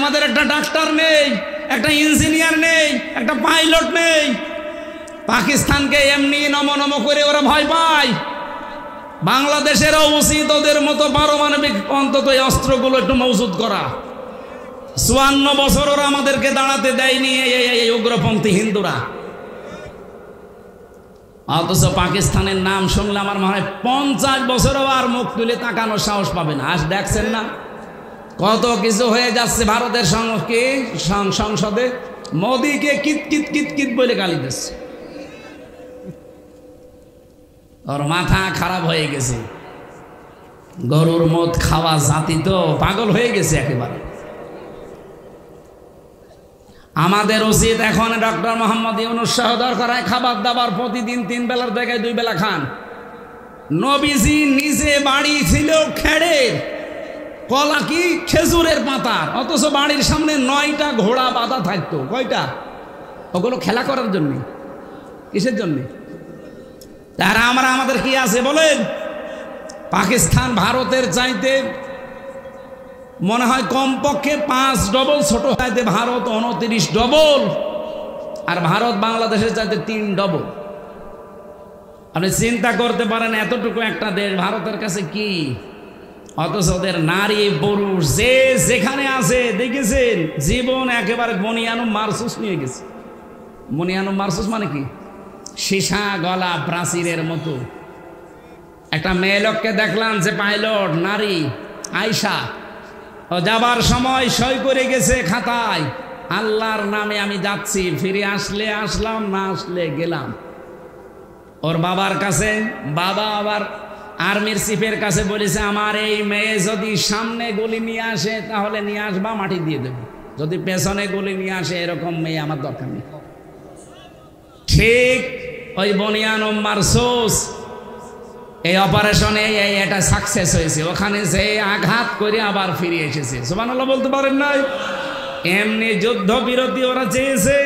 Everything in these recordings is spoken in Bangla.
আমাদের একটা ডাক্তার নেই, একটা ইঞ্জিনিয়ার নেই, একটা পাইলট নেই। পাকিস্তানকে এমনি নমনম করে ওরা ভয় পায়। বাংলাদেশেরও উচিত ওদের মতো পারমাণবিক অন্তত এই অস্ত্রগুলো একটু মজুত করা। 54 বছর ওরা আমাদেরকে দাঁড়াতে দেয়নি এই উগ্রপন্থী হিন্দুরা। অথচ পাকিস্তানের নাম শুনলে আমার মনে হয় 50 বছরও আর মুখ তুলে তাকানোর সাহস পাবে না। আজ দেখছেন না কত কিছু হয়ে যাচ্ছে ভারতের সংসদে। মোদীকে কিত কিত কিত কিত বলে গালি দিচ্ছে। ওর মাথা খারাপ হয়ে গেছে। গরুর মদ খাওয়া জাতি তো পাগল হয়ে গেছে একেবারে। আমাদের উচিত এখন ডক্টর মোহাম্মদ ইউনূস সহ দরকার হয় খাবার দাবার প্রতিদিন 3 বেলার জায়গায় 2 বেলা খান। নবীজি নিজে বাড়ি ছিল খেড়ের, কলা কি খেজুরের পাতার, অথচ বাড়ির সামনে 9টা ঘোড়া বাঁধা থাকতো। কয়টা? ওগুলো খেলা করার জন্য। কিসের জন্য? তারা আমাদের কি আছে বলেন? পাকিস্তান ভারতের চাইতে মনে হয় কমপক্ষে 5 ডবল ছোট। চাইতে ভারত 29 ডবল, আর ভারত বাংলাদেশের চাইতে 3 ডবল। আপনি চিন্তা করতে পারেন এতটুকু একটা দেশ ভারতের কাছে কি, অথচ ওদের নারী পুরুষ যে যেখানে আছে দেখেছেন জীবন একেবারে বনিয়ানুম মারসুস নিয়ে গেছে। বনিয়ানুম মারসুস মানে কি? সীসা গলা প্রাচীরের মতো। একটা মেয়ে লোককে দেখলাম যে পাইলট নারী আয়শা, ও যাবার সময় সই করে গেছে খাতায়, আল্লাহর নামে আমি যাচ্ছি, ফিরে আসলে আসলাম, না আসলে গেলাম। ওর বাবার কাছে, বাবা আবার আর্মির চিফের কাছে বলেছে আমার এই মেয়ে যদি সামনে গুলি নিয়ে আসে তাহলে নিয়ে আসবা, মাটি দিয়ে দেব, যদি পেছনে গুলি নিয়ে আসে এরকম মেয়ে আমার দরকার নেই। ঠিক ওই বনিয়ানুম মারসুস এই অপারেশনে এটা সাকসেস হয়েছে। ওখানে যে আঘাত করে আবার ফিরে এসেছে। সুবহানাল্লাহ বলতে পারেন নাই? এমনি যুদ্ধ বিরতি ওরা চেয়েছে।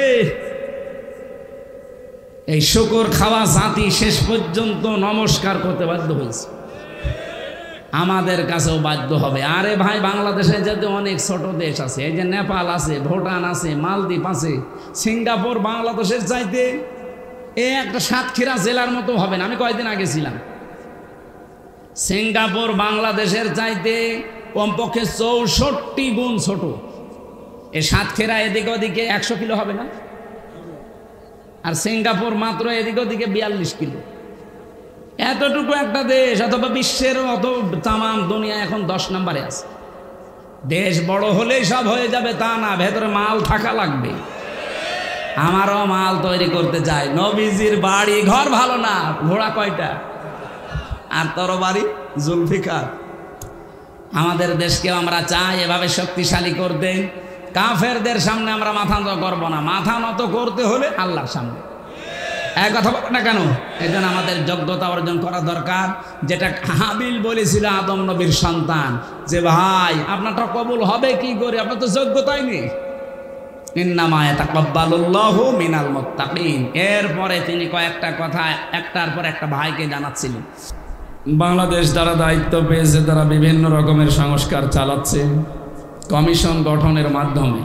এই শুকর খাওয়া জাতি শেষ পর্যন্ত নমস্কার করতে বাধ্য হয়েছে। আমাদের কাছেও বাধ্য হবে। আরে ভাই, বাংলাদেশে যেতে অনেক ছোট দেশ আছে, এই যে নেপাল আছে, ভুটান আছে, মালদ্বীপ আছে, সিঙ্গাপুর বাংলাদেশের চাইতে একটা সাতক্ষীরা জেলার মতো হবে না। আমি কয়েকদিন আগে ছিলাম। সিঙ্গাপুর বাংলাদেশের চাইতে কমপক্ষে 64 গুণ ছোট। এই সাতক্ষীরা এদিকে ওদিকে 100 কিলো হবে না, আর সিঙ্গাপুর মাত্র এদিকে ওদিকে 42 কিলো। এতটুকু একটা দেশ, অথবা বিশ্বের অত তামাম দুনিয়া এখন 10 নম্বরে আছে। দেশ বড় হলেই সব হয়ে যাবে তা না, ভেতরে মাল থাকা লাগবে। আমারও মাল তৈরি করতে চাই। নবীজির বাড়ি ঘর ভালো না, ঘোড়া কয়টা আর তরবারি জুলফিকার। আমাদের দেশকেও আমরা চাই এভাবে শক্তিশালী করতে। কাফেরদের সামনে আমরা মাথা নত করব না। মাথা নত করতে হলে আল্লাহর সামনে। এক কথা বল না কেন? এই জন্য আমাদের যোগ্যতা অর্জন করা দরকার। যেটা হাবিল বলেছিল আদম নবীর সন্তান, যে ভাই আপনারটা কবুল হবে কি করে, আপনার তো যোগ্যতাই নেই। ইন্নামা ইয়াতাকাব্বালুল্লাহু মিনাল মুত্তাকিন। এরপরে তিনি কয়েকটা কথা একটার পর একটা ভাইকে জানাচ্ছিলেন। বাংলাদেশ যারা দায়িত্ব পেয়েছে তারা বিভিন্ন রকমের সংস্কার চালাচ্ছে কমিশন গঠনের মাধ্যমে।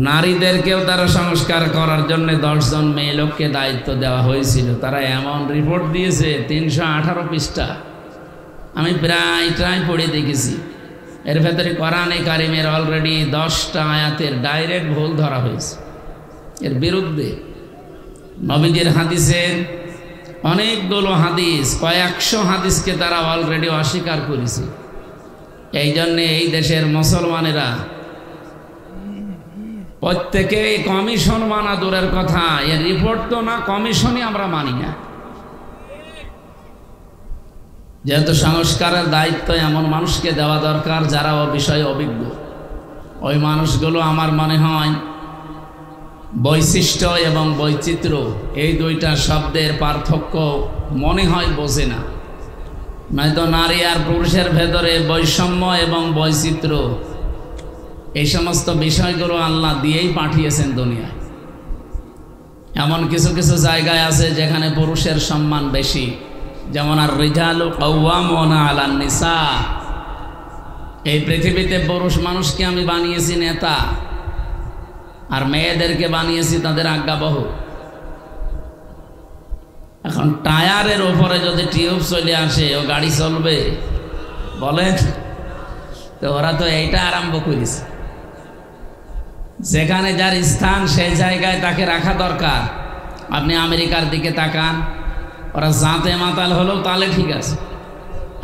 নারীদেরকেও তারা সংস্কার করার জন্য 10 জন মেয়ে লোককে দায়িত্ব দেওয়া হয়েছিল। তারা এমন রিপোর্ট দিয়েছে 318 পৃষ্ঠা। আমি প্রায় পড়ে দেখেছি। এর ভেতরে কোরআনে কারিমের অলরেডি 10টা আয়াতের ডাইরেক্ট ভুল ধরা হয়েছে। এর বিরুদ্ধে নবীজির হাদিসের অনেকগুলো হাদিস, কয়েকশো হাদিসকে তারা অলরেডি অস্বীকার করেছে। এই জন্যে এই দেশের মুসলমানেরা প্রত্যেকে কমিশন মানা দূরের কথা, এর রিপোর্ট তো না, কমিশনই আমরা মানি না। যেহেতু সংস্কারের দায়িত্ব এমন মানুষকে দেওয়া দরকার যারা ও বিষয়ে অভিজ্ঞ। ওই মানুষগুলো আমার মনে হয় বৈশিষ্ট্য এবং বৈচিত্র্য এই দুইটা শব্দের পার্থক্য মনে হয় বোঝে না। নয়তো নারী আর পুরুষের ভেতরে বৈষম্য এবং বৈচিত্র্য এই সমস্ত বিষয়গুলো আল্লাহ দিয়েই পাঠিয়েছেন দুনিয়ায়। এমন কিছু কিছু জায়গায় আছে যেখানে পুরুষের সম্মান বেশি, যেমন আর রিজালু কাওয়ামুনা আলান নিসা। এই পৃথিবীতে পুরুষ মানুষকে আমি বানিয়েছি নেতা, আর মেয়েদেরকে বানিয়েছি তাদের আজ্ঞাবহ। এখন টায়ারের উপরে যদি টিউব চলে আসে, ও গাড়ি চলবে? বলেন তো। ওরা তো এইটা আরম্ভ করেছে, যেখানে যার স্থান সেই জায়গায় তাকে রাখা দরকার। আপনি আমেরিকার দিকে তাকান, ওরা জাতে মাতাল হলেও তাহলে ঠিক আছে।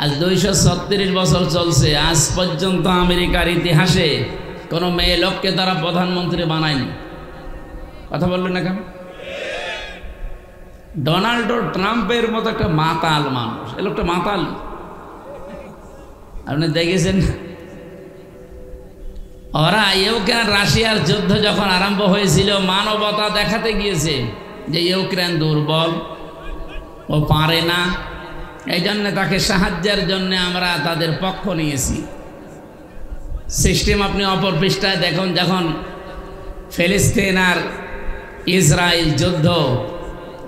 আজ 236 বছর চলছে, আজ পর্যন্ত আমেরিকার ইতিহাসে কোনো মেয়ে লোককে তারা প্রধানমন্ত্রী বানায়নি। কথা বললেন না কেন? ডোনাল্ড ট্রাম্পের মতো একটা মাতাল মানুষ, এ লোকটা মাতাল, আপনি দেখেছেন? ওরা ইউক্রেন রাশিয়ার যুদ্ধ যখন আরম্ভ হয়েছিল, মানবতা দেখাতে গিয়েছে যে ইউক্রেন দুর্বল, ও পারে না, এই জন্য তাকে সাহায্যের জন্য আমরা তাদের পক্ষ নিয়েছি। সিস্টেম আপনি অপর পৃষ্ঠায় দেখুন, যখন ফিলিস্তিন আর ইসরায়েল যুদ্ধ,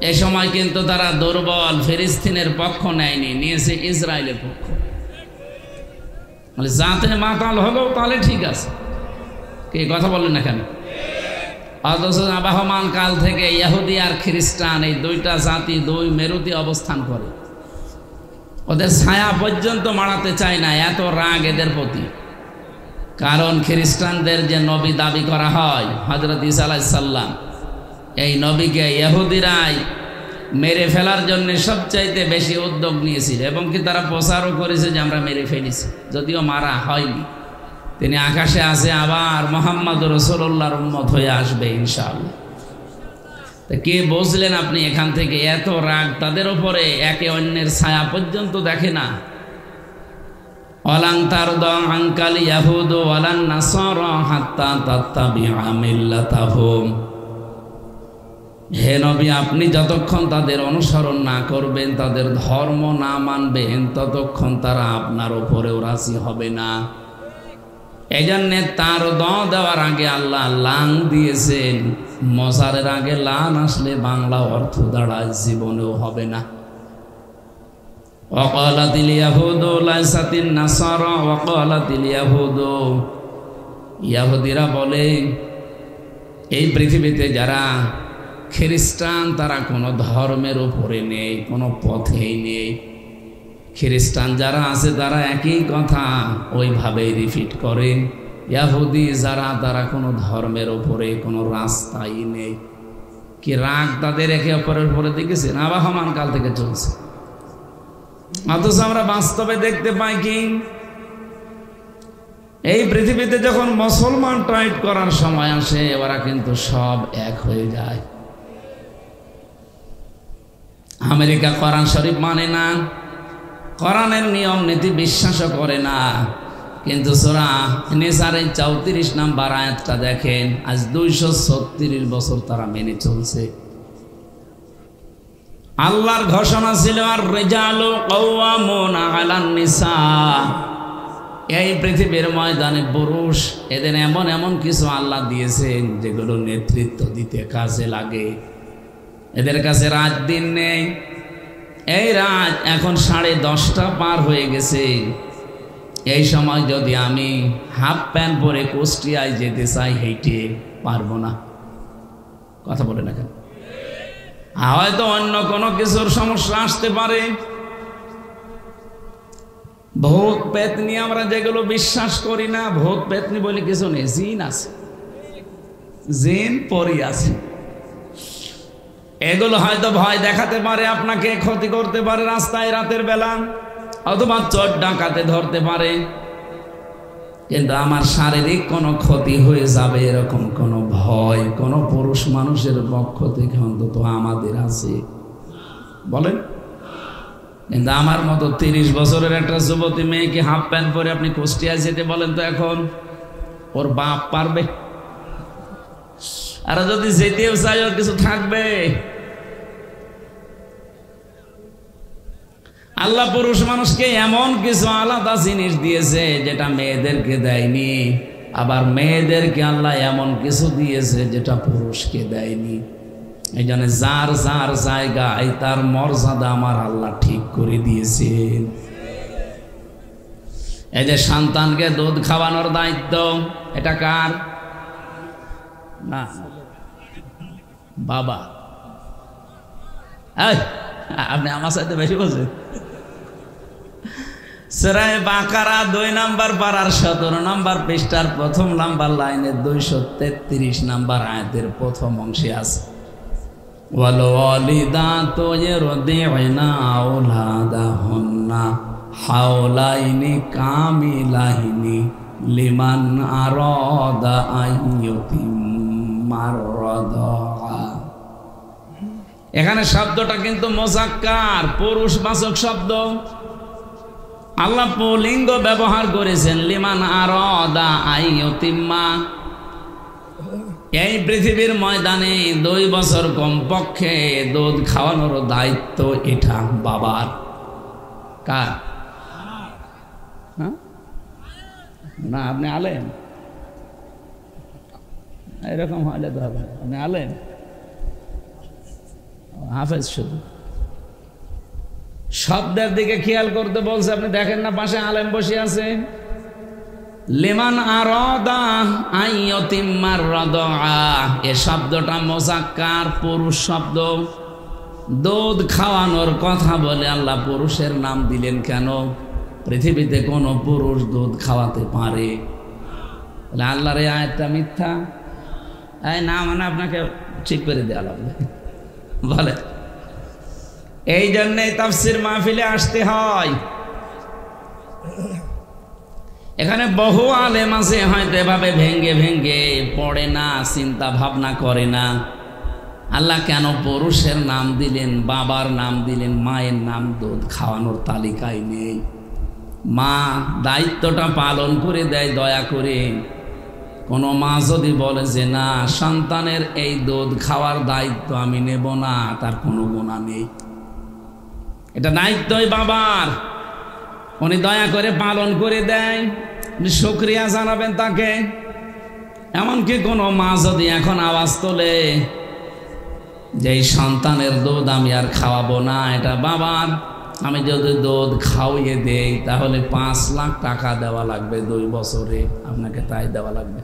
এ সময় কিন্তু তারা দুর্বল, ফিলিস্তিনের পক্ষ নেয়নি, নিয়েছে ইসরায়েলের পক্ষ। মানে যাতে মাতাল হলেও তাহলে ঠিক আছে, কি কথা বললেন না কেন? অথচ আবহমান কাল থেকে ইহুদি আর খ্রিস্টান, এই দুইটা জাতি দুই মেরুতে অবস্থান করে, ওদের ছায়া পর্যন্ত মাড়াতে চায় না, এত রাগ এদের প্রতি। কারণ খ্রিস্টানদের যে নবী দাবি করা হয়, হযরত ঈসা আলাইহিস সালাম, এই নবীকে ইহুদিরাই মেরে ফেলার জন্য সবচাইতে বেশি উদ্যোগ নিয়েছিল, এবং কি তারা প্রচারও করেছে যে আমরা মেরে ফেলেছি, যদিও মারা হয়নি। তিনি আকাশে আছে, আবার মুহাম্মদ রাসূলুল্লাহর উম্মত হয়ে আসবে ইনশাআল্লাহ। তা কে বুঝলেন আপনি এখান থেকে? এত রাগ তাদের উপরে, একে অন্যের ছায়া পর্যন্ত দেখে না। ওয়ালান তারদা আনকাল ইয়াহুদ ওয়ালান নাসারা হাত্তা তাত্তাবিআ মিল্লাতাহুম। হে নবী, আপনি যতক্ষণ তাদের অনুসরণ না করবেন, তাদের ধর্ম না মানবেন, ততক্ষণ তারা আপনার উপরেও রাজি হবে না। এই জন্য তার দেওয়ার আগে আল্লাহ লাং দিয়েছেন। মজারের আগে লান আসলে বাংলা অর্থ দাঁড়ায় জীবনেও হবে না। ওয়াকালাতিল ইয়াহুদু লাইসাতিন নাসারা ওয়াকালাতিল ইয়াহুদু, ইহুদিরা বলে এই পৃথিবীতে যারা খ্রিস্টান তারা কোনো ধর্মের উপরে নেই, কোনো পথেই নেই। খ্রিস্টান যারা আছে তারা একই কথা ওইভাবেই রিপিট করে। ইহুদি যারা, তারা কোনো ধর্মের উপরে কোনো রাস্তাই নেই। কি রাগ তাদের একে অপরের উপরে দেখেছেন? আবহমান কাল থেকে চলছে। অথচ আমরা বাস্তবে দেখতে পাই কি, এই পৃথিবীতে যখন মুসলমান টাইট করার সময় আসে, ওরা কিন্তু সব এক হয়ে যায়। আমেরিকা কোরআন শরীফ মানে না, কোরআনের নিয়ম নীতি বিশ্বাসও করে না, কিন্তু সূরা নিসারের 34 নম্বর আয়াতটা দেখেন, আজ 236 বছর তারা মেনে চলছে। আল্লাহর ঘোষণা ছিল আর রিজালু কাওয়ামুনা আলান নিসা, এই পৃথিবীর ময়দানে পুরুষ, এদের এমন এমন কিছু আল্লাহ দিয়েছেন যেগুলো নেতৃত্ব দিতে কাজে লাগে। এদের কাছে রাত দিন নেই। এই রাত এখন 10:30 পার হয়ে গেছে। এই সময় যদি আমি হাফ প্যান্ট পরে কুষ্টিয়ায় যেতে চাই, হেঁটে পারবো না। কথা বলে না কেন? হয়তো অন্য কোনো কিছুর সমস্যা আসতে পারে। ভূত পেতনি আমরা যেগুলো বিশ্বাস করি না, ভূত পেতনি বলে কিছু নেই, জিন আছে, জিন পরি আছে। এগুলো হয়তো ভয় দেখাতে পারে, আপনাকে ক্ষতি করতে পারে রাস্তায় রাতের বেলা, অথবা চোর ডাকাতে ধরতে পারে, কিন্তু আমার শারীরিক কোনো ক্ষতি হয়ে যাবে এরকম কোনো ভয় কোনো পুরুষ মানুষের পক্ষ থেকে অন্তত আমাদের আছে বলেন? কিন্তু আমার মতো 30 বছরের একটা যুবতী মেয়েকে হাফ প্যান্ট পরে আপনি কুষ্টিয়ায় যেতে বলেন তো এখন ওর বাপ পারবে? আর যদি যেতেও চাই ওর কিছু থাকবে? আল্লাহ পুরুষ মানুষকে এমন কিছু আলাদা জিনিস দিয়েছে যেটা মেয়েদেরকে দেয়নি, আবার মেয়েদেরকে আল্লাহ এমন কিছু দিয়েছে যেটা পুরুষকে দেয়নি। এই জন্য যার যার জায়গায় তার মর্যাদা আমার আল্লাহ ঠিক করে দিয়েছেন। এই যে সন্তানকে দুধ খাওয়ানোর দায়িত্ব, এটা কার? না, বাবা। আপনি আমার সাথে বেশি বলছেন। সূরা বাকারা 2 নম্বর পারার 17 নম্বর পৃষ্ঠার প্রথম নাম্বার লাইনে 233 নম্বর আয়াতের প্রথম অংশে আছে, ওয়াল ওয়ালিদাতু ইরদি'না আওলাদাহুন্না হাওলাইনি কামিলাইনি লিমান আরাদা আইয়ুতিম্মার রাদা। এখানে শব্দটা কিন্তু মুযাক্কার, পুরুষবাচক শব্দ। আল্লাহ পুল্লিঙ্গ ব্যবহার করেছেন, লিমান আরাদা আইয়ুতিম্মা। এই পৃথিবীর ময়দানে 2 বছর কমপক্ষে দুধ খাওয়ানোর দায়িত্ব এটা বাবার। কার? না, আপনি আলেম, এরকম হলে তো হবে। আপনি আলেম, হাফেজ। শুধু শব্দের দিকে খেয়াল করতে বলছে, আপনি দেখেন না পাশে আলেম বসে আছে। লিমান আরাদা আইয়ুতিম্মার রাদা, এ শব্দটা মুযাক্কার, পুরুষ শব্দ। দুধ খাওয়ানোর কথা বলে আল্লাহ পুরুষের নাম দিলেন কেন? পৃথিবীতে কোনো পুরুষ দুধ খাওয়াতে পারে? আল্লাহর এই আয়াতটা মিথ্যা? না মানে আপনাকে ঠিক করে দেওয়া লাগবে বলে। এই জন্যই তাফসীর মাহফিলে আসতে হয়। এখানে বহু আলেম আছে হয়তো এভাবে ভেঙ্গে ভেঙ্গে পড়ে না, চিন্তা ভাবনা করে না আল্লাহ কেন পুরুষের নাম দিলেন, বাবার নাম দিলেন, মায়ের নাম দুধ খাওয়ানোর তালিকায় নেই। মা দায়িত্বটা পালন করে দেয় দয়া করে। কোনো মা যদি বলে যে না, সন্তানের এই দুধ খাওয়ার দায়িত্ব আমি নেব না, তার কোনো গুনাহ নেই। এটা দায়িত্বই বাবার, উনি দয়া করে পালন করে দেয়, শুকরিয়া জানাবেন তাকে। এমনকি কোনো মা যদি এখন আওয়াজ তোলে যে এই সন্তানের দুধ আমি আর খাওয়াবো না, এটা বাবার, আমি যদি দুধ খাওয়িয়ে দেই তাহলে 5 লাখ টাকা দেওয়া লাগবে 2 বছরে, আপনাকে তাই দেওয়া লাগবে।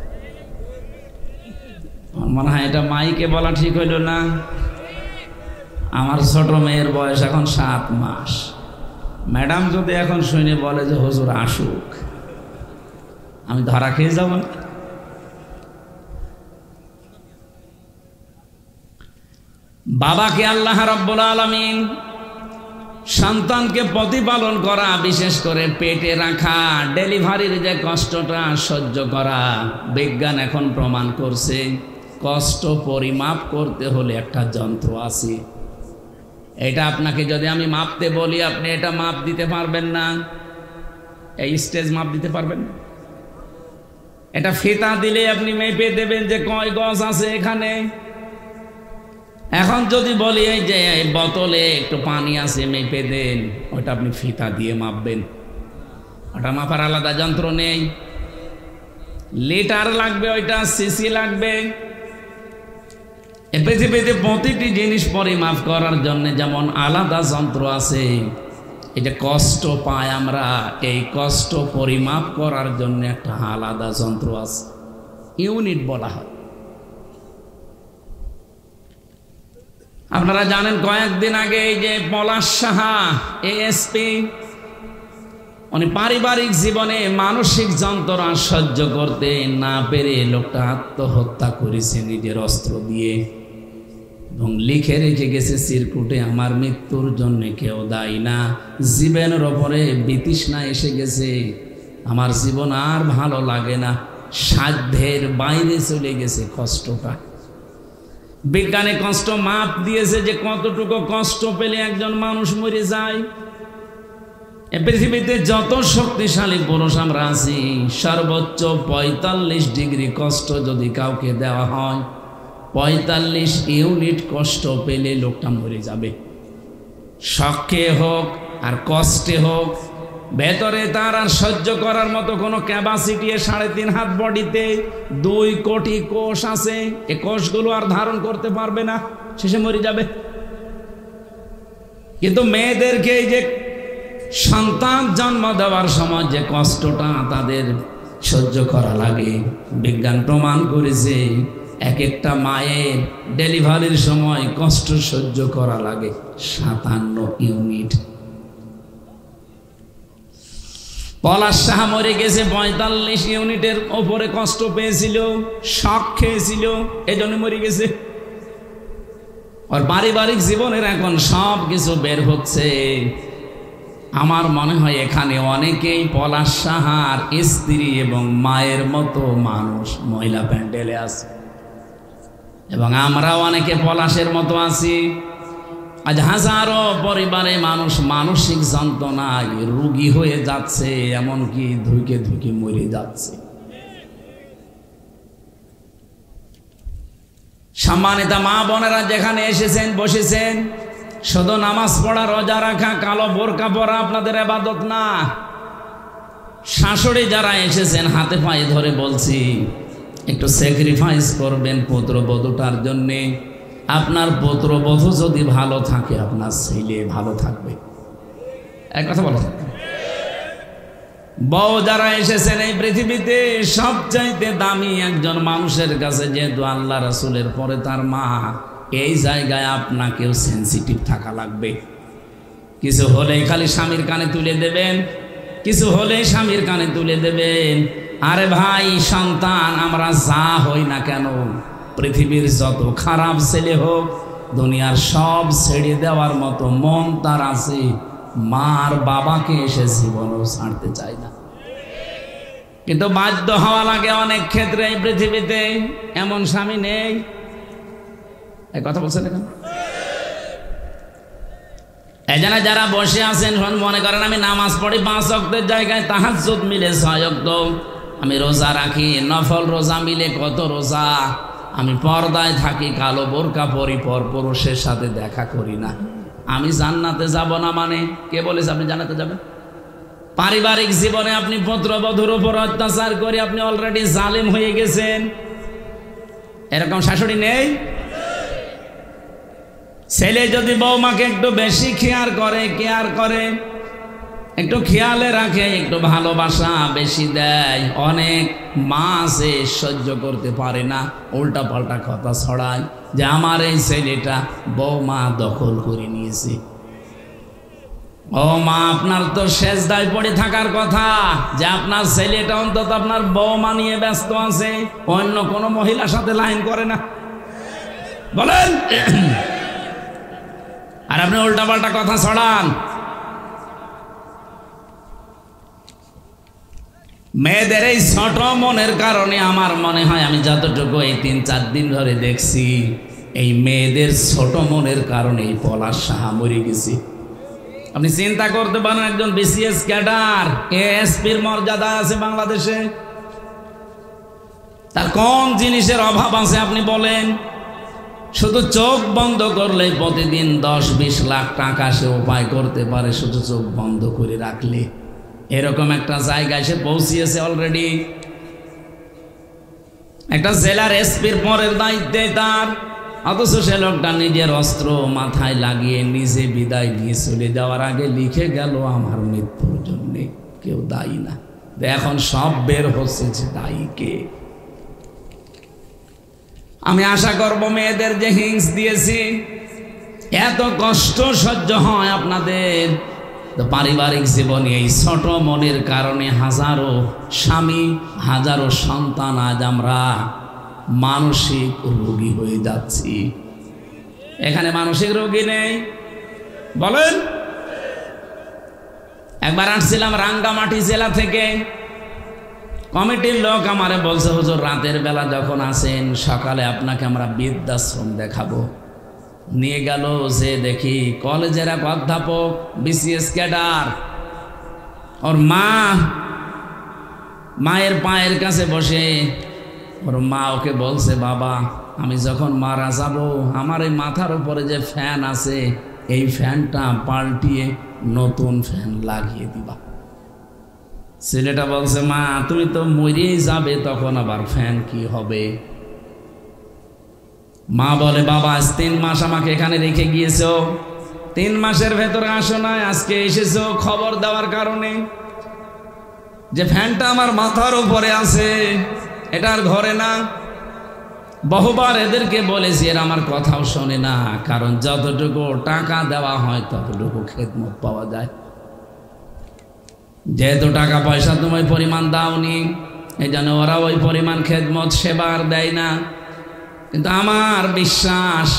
মনে হয় এটা মাইকে বলা ঠিক হইল না। আমার ছোট মেয়ের বয়স এখন 7 মাস। ম্যাডাম যদি এখন শুনে বলে যে হুজুর আসুক, আমি ধরা খেয়ে যাব না? বাবাকে আল্লাহ রাব্বুল আলামিন সন্তানকে প্রতিপালন করা, বিশেষ করে পেটে রাখা, ডেলিভারির যে কষ্টটা সহ্য করা, বিজ্ঞান এখন প্রমাণ করছে কষ্ট পরিমাপ করতে হলে একটা যন্ত্র আছে। এটা আপনাকে যদি আমি মাপতে বলি, আপনি এটা মাপ দিতে পারবেন না। এই স্টেজ মাপ দিতে পারবেন না। এটা ফিতা দিলে আপনি মেপে দেবেন যে কয় গজ আছে এখানে। এখন যদি বলি এই যে বোতলে একটু পানি আছে মেপে দেন, ওটা আপনি ফিতা দিয়ে মাপবেন। ওটা মাপার আলাদা যন্ত্র নেই। লিটার লাগবে, ওইটা সিসি লাগবে। পৃথিবীতে প্রতিটি জিনিস পরিমাপ করার জন্য যেমন আলাদা যন্ত্র আছে, এটা কষ্ট পাই আমরা, এই কষ্ট পরিমাপ করার জন্য একটা আলাদা যন্ত্র আছে, ইউনিট বলা হয়। আপনারা জানেন কয়েকদিন আগে এই যে পলাশ সাহা এএসপি, উনি পারিবারিক জীবনে মানসিক যন্ত্রণা সহ্য করতে না পেরে লোকটা আত্মহত্যা করেছে নিজের অস্ত্র দিয়ে, এবং লিখে রেখে গেছে চিরকুটে, আমার মৃত্যুর জন্য কেউ দায়ী না, জীবনের ওপরে বিতৃষ্ণা এসে গেছে, আমার জীবন আর ভালো লাগে না, সাধ্যের বাইরে চলে গেছে কষ্টটা। বিজ্ঞানে কষ্ট মাপ দিয়েছে যে কতটুকু কষ্ট পেলে একজন মানুষ মরে যায়। পৃথিবীতে যত শক্তিশালী পুরুষ আমরা আছি, সর্বোচ্চ 45 ডিগ্রি কষ্ট যদি কাউকে দেওয়া হয়, 45 ইউনিট কষ্ট পেলে লোকটা মরে যাবে। শখে হোক আর কষ্টে হোক, ভেতরে তার আর সহ্য করার মতো কোনো ক্যাপাসিটি 3.5 হাত বডিতে 2 কোটি কোষ আছে, এই কোষগুলো আর ধারণ করতে পারবে না, শেষে মরে যাবে। কিন্তু মেয়েদেরকে এই যে সন্তান জন্ম দেওয়ার সময় যে কষ্টটা তাদের সহ্য করা লাগে, বিজ্ঞান প্রমাণ করেছে এক একটা মায়ের ডেলিভারির সময় কষ্ট সহ্য করা লাগে 57 ইউনিট। পলাশ শাহ মরে গেছে 45 ইউনিটের ওপরে কষ্ট পেয়েছিল, শক খেয়েছিল, এজন্য মরে গেছে। আর পারিবারিক জীবনের এখন সব কিছু বের হচ্ছে। আমার মনে হয় এখানে অনেকেই পলাশ সাহার স্ত্রী এবং মায়ের মতো মানুষ মহিলা প্যান্ডেলে আছে, এবং আমরাও অনেকে পলাশের মতো আছি। আজ হাজারো পরিবারে মানুষ মানসিক যন্ত্রণায় রোগী হয়ে যাচ্ছে, এমনকি ধুকে ধুকে মরে যাচ্ছে। সম্মানিত মা বোনেরা যেখানে এসেছেন বসেছেন, শুধু নামাজ পড়া, রোজা রাখা, কালো বোরকা পরা আপনাদের ইবাদত না। শাশুড়ি যারা এসেছেন হাতে পায়ে ধরে বলছি, একটু স্যাক্রিফাইস করবেন পুত্রবধূটার জন্যে। আপনার পুত্রবধূ যদি ভালো থাকে আপনার ছেলে ভালো থাকবে। এক কথা বলো, বউ যারা এসেছেন এই পৃথিবীতে সবচাইতে দামি একজন মানুষের কাছে, যেহেতু আল্লাহ রাসূলের পরে তার মা, এই জায়গায় আপনাকেও সেন্সিটিভ থাকা লাগবে। কিছু হলেই খালি স্বামীর কানে তুলে দেবেন, কিছু হলেই স্বামীর কানে তুলে দেবেন। আরে ভাই, সন্তান আমরা যা হই না কেন, পৃথিবীর যত খারাপ ছেলে হোক, দুনিয়ার সব ছেড়ে দেওয়ার মতো মন তার আছে, মার বাবাকে এসে জীবনও ছাড়তে চায় না। কিন্তু বাধ্য হওয়া লাগে অনেক ক্ষেত্রে। এই পৃথিবীতে এমন স্বামী নেই। এই কথা বলছেন এখন? এই জন্য যারা বসে আছেন মনে করেন আমি নামাজ পড়ি 5 ওয়াক্তের জায়গায় তাহাজ্জুদ মিলে 6 ওয়াক্ত, আমি রোজা রাখি, নফল রোজা মিলে কত রোজা, আমি পর্দায় থাকি, কালো বোরকা পরি, পর পুরুষের সাথে দেখা করি না, আমি জান্নাতে যাব না। মানে কে বলেছে আপনি জান্নাতে যাবেন? পারিবারিক জীবনে আপনি পুত্রবধূর উপর অত্যাচার করে আপনি অলরেডি জালেম হয়ে গেছেন। এরকম শাশুড়ি নেই? ছেলে যদি বৌমাকে একটু বেশি কেয়ার করে, একটু খেয়ালে রাখে, একটু ভালোবাসা বেশি দেয়, অনেক মা আছে সহ্য করতে পারে না, উল্টা পাল্টা কথা ছড়ায় যে আমার এই ছেলেটা বৌমা দখল করে নিয়েছে। ও মা, আপনার তো সেজদায় পড়ে থাকার কথা যে আপনার ছেলেটা অন্তত আপনার বৌমা নিয়ে ব্যস্ত আছে, অন্য কোনো মহিলার সাথে লাইন করে না, বলেন? আর আপনি উল্টা পাল্টা কথা ছড়ান। মেয়েদের এই ছোট মনের কারণে আমার মনে হয়, আমি যতটুকু এই 3-4 দিন ধরে দেখছি, এই মেয়েদের ছোট মনের কারণে এই পলাশ সাহা মরে গেছে। আপনি চিন্তা করতে পারেন, একজন বিসিএস ক্যাডার, এএসপির মর্যাদা আছে বাংলাদেশে, তার কোন জিনিসের অভাব আছে আপনি বলেন? শুধু চোখ বন্ধ করলে প্রতিদিন 10-20 লাখ টাকা সে উপায় করতে পারে, শুধু চোখ বন্ধ করে রাখলে। এরকম একটা জায়গায় সে পৌঁছিয়েছে অলরেডি। একটা জেলার এসপির পরের দায়িত্বে তার, অথচ সে লোকটা নিজের অস্ত্র মাথায় লাগিয়ে নিজে বিদায় নিয়ে চলে যাওয়ার আগে লিখে গেল আমার মৃত্যুর জন্যে কেউ দায়ী না। এখন সব বের হচ্ছে যে দায়ী কে। আমি আশা করব মেয়েদের যে হিংস দিয়েছি, এত কষ্ট সহ্য হয় আপনাদের, তো পারিবারিক জীবনে এই ছোট মনের কারণে হাজারো স্বামী, হাজারো সন্তান আজ আমরা মানসিক রোগী হয়ে যাচ্ছি। এখানে মানসিক রোগী নেই বলেন? একবার আসছিলাম রাঙ্গামাটি জেলা থেকে, কমিটির লোক আমারে বলছে, হুজুর রাতের বেলা যখন আসেন সকালে আপনাকে আমরা বৃদ্ধাশ্রম দেখাবো। নিয়ে গেল, যে দেখি কলেজের এক অধ্যাপক, বিসিএস ক্যাডার, ওর মায়ের পায়ের কাছে বসে ওর মা ওকে বলছে, বাবা আমি যখন মারা যাব আমার এই মাথার উপরে যে ফ্যান আছে এই ফ্যানটা পাল্টিয়ে নতুন ফ্যান লাগিয়ে দিবা। ছেলেটা বলছে, মা তুমি তো মরেই যাবে, তখন আবার ফ্যান কি হবে? মা বলে, বাবা আজ 3 মাস আমাকে এখানে রেখে গিয়েছো, 3 মাসের ভেতরে আসো নাই, আজকে এসেছো খবর দেওয়ার কারণে যে ফ্যানটা আমার মাথার উপরে আছে, এটা আর ঘরে না। বহুবার এদেরকে বলেছি, এরা আমার কথাও শোনে না, কারণ যতটুকু টাকা দেওয়া হয় ততটুকু খেদমত পাওয়া যায়। যেহেতু টাকা পয়সা তুমি ওই পরিমাণ দাওনি, এই জন্য ওরা ওই পরিমাণ খেদমত সেবার দেয় না। কিন্তু আমার বিশ্বাস,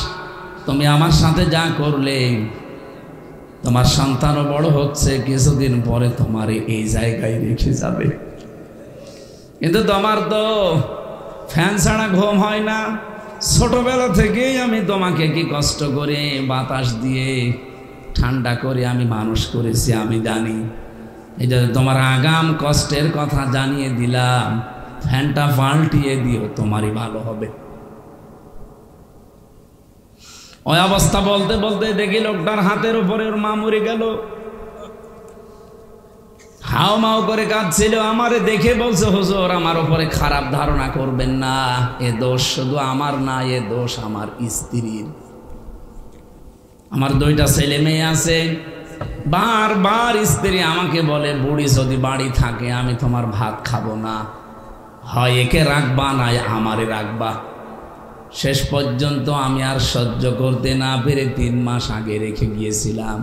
তুমি আমার সাথে যা করলে, তোমার সন্তানও বড় হচ্ছে, কিছুদিন পরে তোমার এই জায়গায় রেখে যাবে। কিন্তু তোমার তো ফ্যান ছাড়া ঘুম হয় না। ছোটবেলা থেকেই আমি তোমাকে কি কষ্ট করে বাতাস দিয়ে ঠান্ডা করে আমি মানুষ করেছি, আমি জানি। এই যে তোমার আগাম কষ্টের কথা জানিয়ে দিলাম, ফ্যানটা পাল্টিয়ে দিও, তোমারই ভালো হবে। ওই অবস্থা বলতে বলতে দেখি লোকটার হাতের উপরে ওর মা মরে গেল। হাও মাও করে কাঁদছিল। আমারে দেখে বলছে, হুজুর আমার উপরে খারাপ ধারণা করবেন না, এ দোষ শুধু আমার না, এ দোষ আমার স্ত্রীর। আমার 2টা ছেলে মেয়ে আছে। বারবার স্ত্রী আমাকে বলে, বুড়ি যদি বাড়ি থাকে আমি তোমার ভাত খাবো না, হয় একে রাখবা না আমারে রাখবা। শেষ পর্যন্ত আমি আর সহ্য করতে না পেরে 3 মাস আগে রেখে গিয়েছিলাম।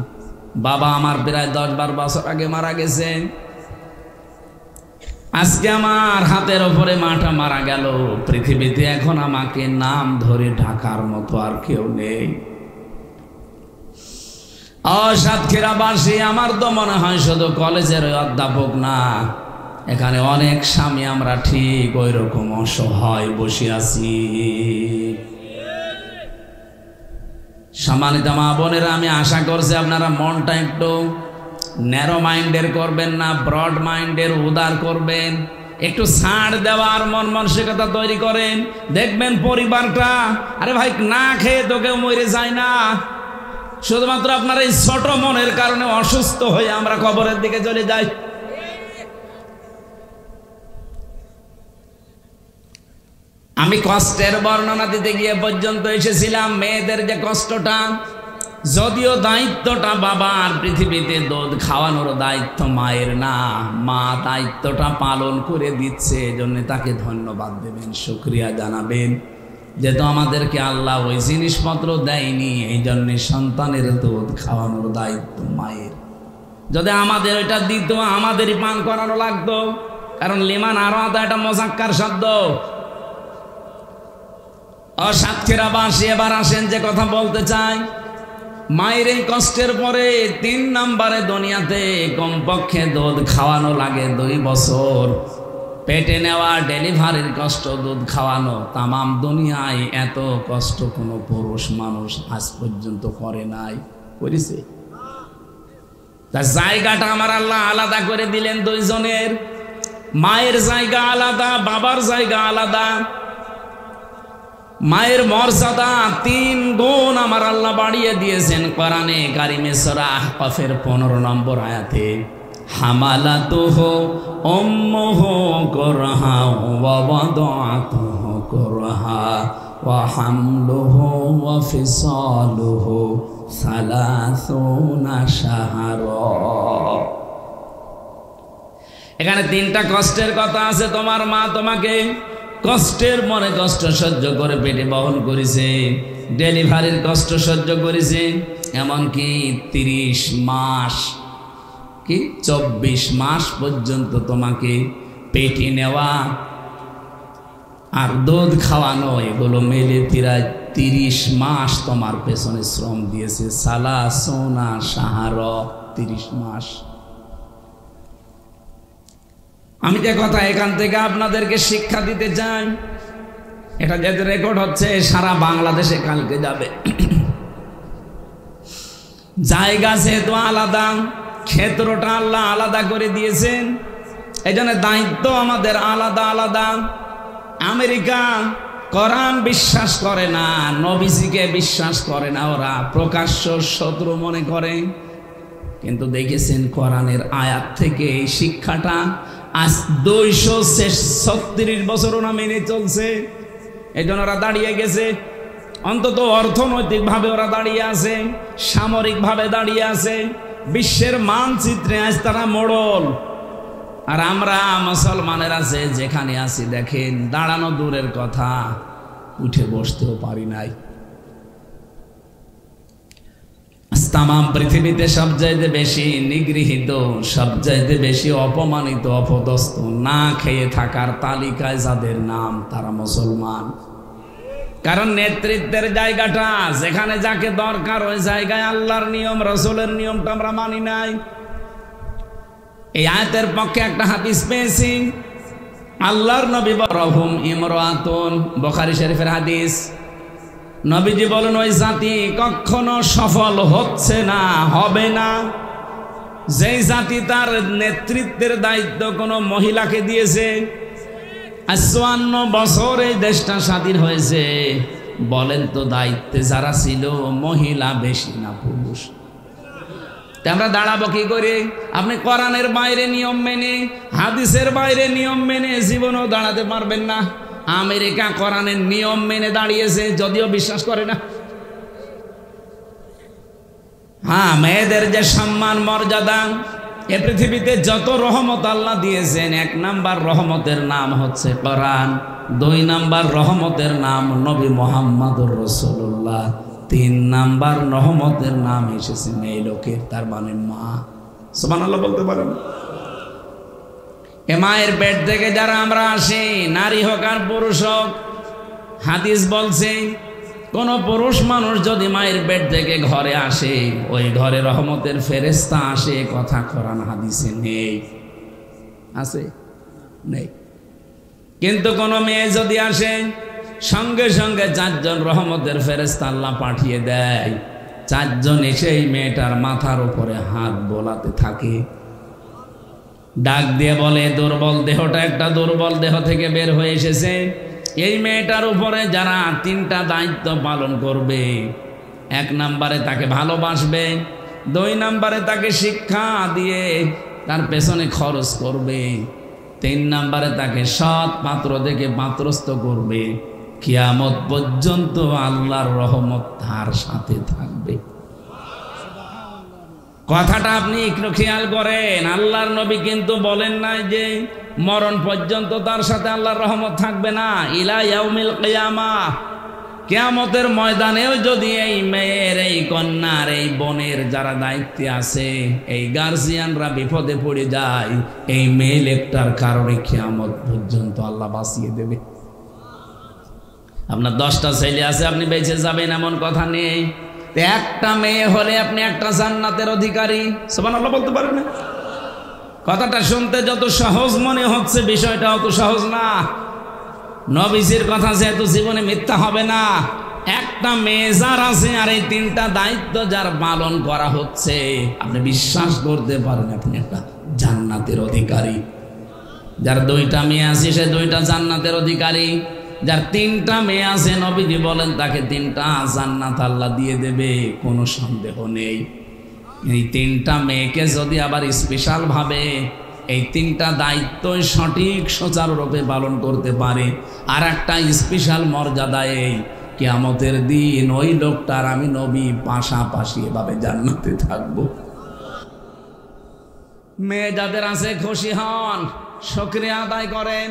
বাবা আমার প্রায় 10-12 বছর আগে মারা গেছে। আজকে আমার হাতের ওপরে মাটা মারা গেল। পৃথিবীতে এখন আমাকে নাম ধরে ঢাকার মতো আর কেউ নেই। সাতক্ষীরাবাসী আমার তো মনে হয় শুধু কলেজের অধ্যাপক না, এখানে অনেক স্বামী আমরা ঠিক ওই রকম অসহায় বসে আছি। সম্মানিত মা বোনেরা, আমি আশা করছি আপনারা মনটা একটু ন্যারো মাইন্ডের করবেন না, ব্রড মাইন্ডের উদার করবেন। একটু ছাড় দেওয়ার মন মানসিকতা তৈরি করেন। দেখবেন পরিবারটা, আরে ভাই না খেয়ে তো কেউ মরে যায় না। শুধুমাত্র আপনার এই ছোট মনের কারণে অসুস্থ হয়ে আমরা কবরের দিকে চলে যাই। আমি কষ্টের বর্ণনা দিতে গিয়ে পর্যন্ত এসেছিলাম মেয়েদের যে কষ্টটা, যদিও দায়িত্বটা বাবার, পৃথিবীতে দুধ খাওয়ানোর দায়িত্ব মায়ের না, মা দায়িত্বটা পালন করে দিচ্ছে, এজন্য তাকে ধন্যবাদ দেবেন, শুকরিয়া জানাবেন। যেহেতু আমাদেরকে আল্লাহ ওই জিনিসপত্র দেয়নি, এই জন্য সন্তানের দুধ খাওয়ানোর দায়িত্ব মায়ের। যদি আমাদের ওইটা দিত, আমাদেরই পান করানো লাগতো, কারণ লিমান আরো একটা মোজাক্কার শব্দ। সাতক্ষীরাবাসী এবার আসেন যে কথা বলতে চাই। মায়ের এই কষ্টের পরে 3 নম্বরে দুনিয়াতে কমপক্ষে দুধ খাওয়ানো লাগে 2 বছর। পেটে নেওয়া, ডেলিভারির কষ্ট, দুধ খাওয়ানো, তামাম দুনিয়ায় এত কষ্ট কোনো পুরুষ মানুষ আজ পর্যন্ত করে নাই, করেছে? তার জায়গাটা আমার আল্লাহ আলাদা করে দিলেন 2 জনের। মায়ের জায়গা আলাদা, বাবার জায়গা আলাদা। মায়ের মর্যাদা 3 গুণ আমার আল্লাহ বাড়িয়ে দিয়েছেন কোরআনে কারিমে সূরা আহকাফের 15 নম্বর আয়াতে। হামালাতুহু উম্মুহু কুরহা ওয়া ওয়াদাতুহু কুরহা ওয়া হামলুহু ওয়া ফিসালুহু 30 শাহরা। এখানে 3টা কষ্টের কথা আছে। তোমার মা তোমাকে কষ্টের মনে কষ্ট সহ্য করে পেটে বহন করেছে, ডেলিভারির কষ্ট সহ্য করেছে, এমনকি 30 মাস কি 24 মাস পর্যন্ত তোমাকে পেটে নেওয়া আর দুধ খাওয়ানো, এগুলো মেলে প্রায় 30 মাস তোমার পেছনে শ্রম দিয়েছে। সালা সোনা সাহার 30 মাস। আমি যে কথা এখান থেকে আপনাদেরকে শিক্ষা দিতে চাই, এটা যেহেতু রেকর্ড হচ্ছে সারা বাংলাদেশে কালকে যাবে। জায়গা যেহেতু আলাদা, ক্ষেত্রটা আল্লাহ আলাদা করে দিয়েছেন, এই জন্য দায়িত্ব আমাদের আলাদা আলাদা। আমেরিকা কোরআন বিশ্বাস করে না, নবীজিকে বিশ্বাস করে না, ওরা প্রকাশ্য শত্রু মনে করে। কিন্তু দেখেছেন কোরআনের আয়াত থেকে এই শিক্ষাটা আজ 236 বছর ওরা মেনে চলছে। এই জন্য ওরা দাঁড়িয়ে গেছে। অন্তত অর্থনৈতিকভাবে ওরা দাঁড়িয়ে আছে, সামরিকভাবে দাঁড়িয়ে আছে, বিশ্বের মানচিত্রে আজ তারা মোড়ল। আর আমরা মুসলমানের আছে যেখানে আছি দেখেন, দাঁড়ানো দূরের কথা, উঠে বসতেও পারি নাই। তামাম পৃথিবীতে সবচাইতে বেশি নিগৃহীত, সবচাইতে বেশি অপমানিত, অপদস্থ, না খেয়ে থাকার তালিকায় যাদের নাম, তারা মুসলমান। কারণ নেতৃত্বের জায়গাটা যেখানে যাকে দরকার ওই জায়গায় আল্লাহর নিয়ম রাসূলের নিয়মটা আমরা মানি নাই। এই আয়াতের পক্ষে একটা হাদিস পেয়েছি, আল্লাহর নবী বরহুম ইমরাতুন, বুখারী শরীফের হাদিস। নবীজি বলেন ওই জাতি কখনো সফল হচ্ছে না, হবে না, যেই জাতি তার নেতৃত্বের দায়িত্ব কোনো মহিলাকে দিয়েছে। ৫৪ বছর এই দেশটা স্বাধীন হয়েছে, বলেন তো দায়িত্বে যারা ছিল মহিলা বেশি না পুরুষ? আমরা দাঁড়াবো কি করে? আপনি কোরআনের বাইরে নিয়ম মেনে, হাদিসের বাইরে নিয়ম মেনে জীবনেও দাঁড়াতে পারবেন না। আমেরিকা কোরআনের নিয়ম মেনে দাঁড়িয়েছে, যদিও বিশ্বাস করে না। হ্যাঁ, মেয়েদের যে সম্মান মর্যাদা, এ পৃথিবীতে যত রহমত আল্লাহ দিয়েছেন, ১ নাম্বার রহমতের নাম হচ্ছে কোরআন, ২ নাম্বার রহমতের নাম নবী মুহাম্মদুর রাসূলুল্লাহ, ৩ নাম্বার রহমতের নাম এসেছে মেয়ে লোকের, তার মানে মা। সুবহানাল্লাহ বলতে পারেন? এ মায়ের পেট থেকে যারা আমরা আসি, নারী হোক আর পুরুষ হোক, হাদিস বলছে কোন পুরুষ মানুষ যদি মায়ের পেট থেকে ঘরে আসে, ওই ঘরে রহমতের ফেরেশতা আসে, কথা কোরআন হাদিসে নেই। আছে? নেই। কিন্তু কোন মেয়ে যদি আসে, সঙ্গে সঙ্গে ৪ জন রহমতের ফেরেশতা আল্লাহ পাঠিয়ে দেয়। ৪ জন এসে এই মেয়েটার মাথার উপরে হাত বোলাতে থাকে, ডাক দিয়ে বলে দুর্বল দেহটা একটা দুর্বল দেহ থেকে বের হয়ে এসেছে, এই মেয়েটার উপরে যারা 3টা দায়িত্ব পালন করবে, ১ নম্বরে তাকে ভালোবাসবে, ২ নম্বরে তাকে শিক্ষা দিয়ে তার পেছনে খরচ করবে, ৩ নম্বরে তাকে সৎ পাত্র দেখে পাত্রস্থ করবে, কিয়ামত পর্যন্ত আল্লাহর রহমত তার সাথে থাকবে। কথাটা আপনি একটু খেয়াল করেন, আল্লাহর নবী কিন্তু বলেন নাই যে মরণ পর্যন্ত তার সাথে আল্লাহর রহমত থাকবে না। ইলা ইয়াউমিল কিয়ামাহ, কিয়ামতের ময়দানেও যদি এই মেয়ের, এই কন্যার, এই বোনের যারা দায়িত্বে আছে, এই গার্জিয়ানরা বিপদে পড়ে যায়, এই মেয়ে লোকটার কারণে কিয়ামত পর্যন্ত আল্লাহ বাঁচিয়ে দেবে। আপনার 10টা ছেলে আছে, আপনি বেঁচে যাবেন এমন কথা নেই। একটা মেয়ে হলে আপনি একটা জান্নাতের অধিকারী। সুবহানাল্লাহ বলতে পারেন না? কথাটা শুনতে যত সহজ মনে হচ্ছে, বিষয়টা অত সহজ না। নবীজির কথা যেহেতু জীবনে মিথ্যা হবে না, একটা মেয়ে যার আছে আর এই 3টা দায়িত্ব যার পালন করা হচ্ছে, আপনি বিশ্বাস করতে পারেন আপনি একটা জান্নাতের অধিকারী। যার 2টা মেয়ে আছে সে 2টা জান্নাতের অধিকারী, যার 3টা মেয়ে আছে নবীজি বলেন তাকে 3টা জান্নাত আল্লাহ দিয়ে দেবে, কোনো সন্দেহ নেই। এই 3টা মেয়েকে যদি আবার স্পেশাল ভাবে এই 3টা দায়িত্বই সঠিক সুচারুরূপে পালন করতে পারে, আর একটা স্পেশাল মর্যাদা, এই কিয়ামতের দিন ওই লোকটার আমি নবী পাশাপাশি এভাবে জান্নাতে থাকবো। মেয়ে যাদের আছে খুশি হন, শুকরিয়া আদায় করেন।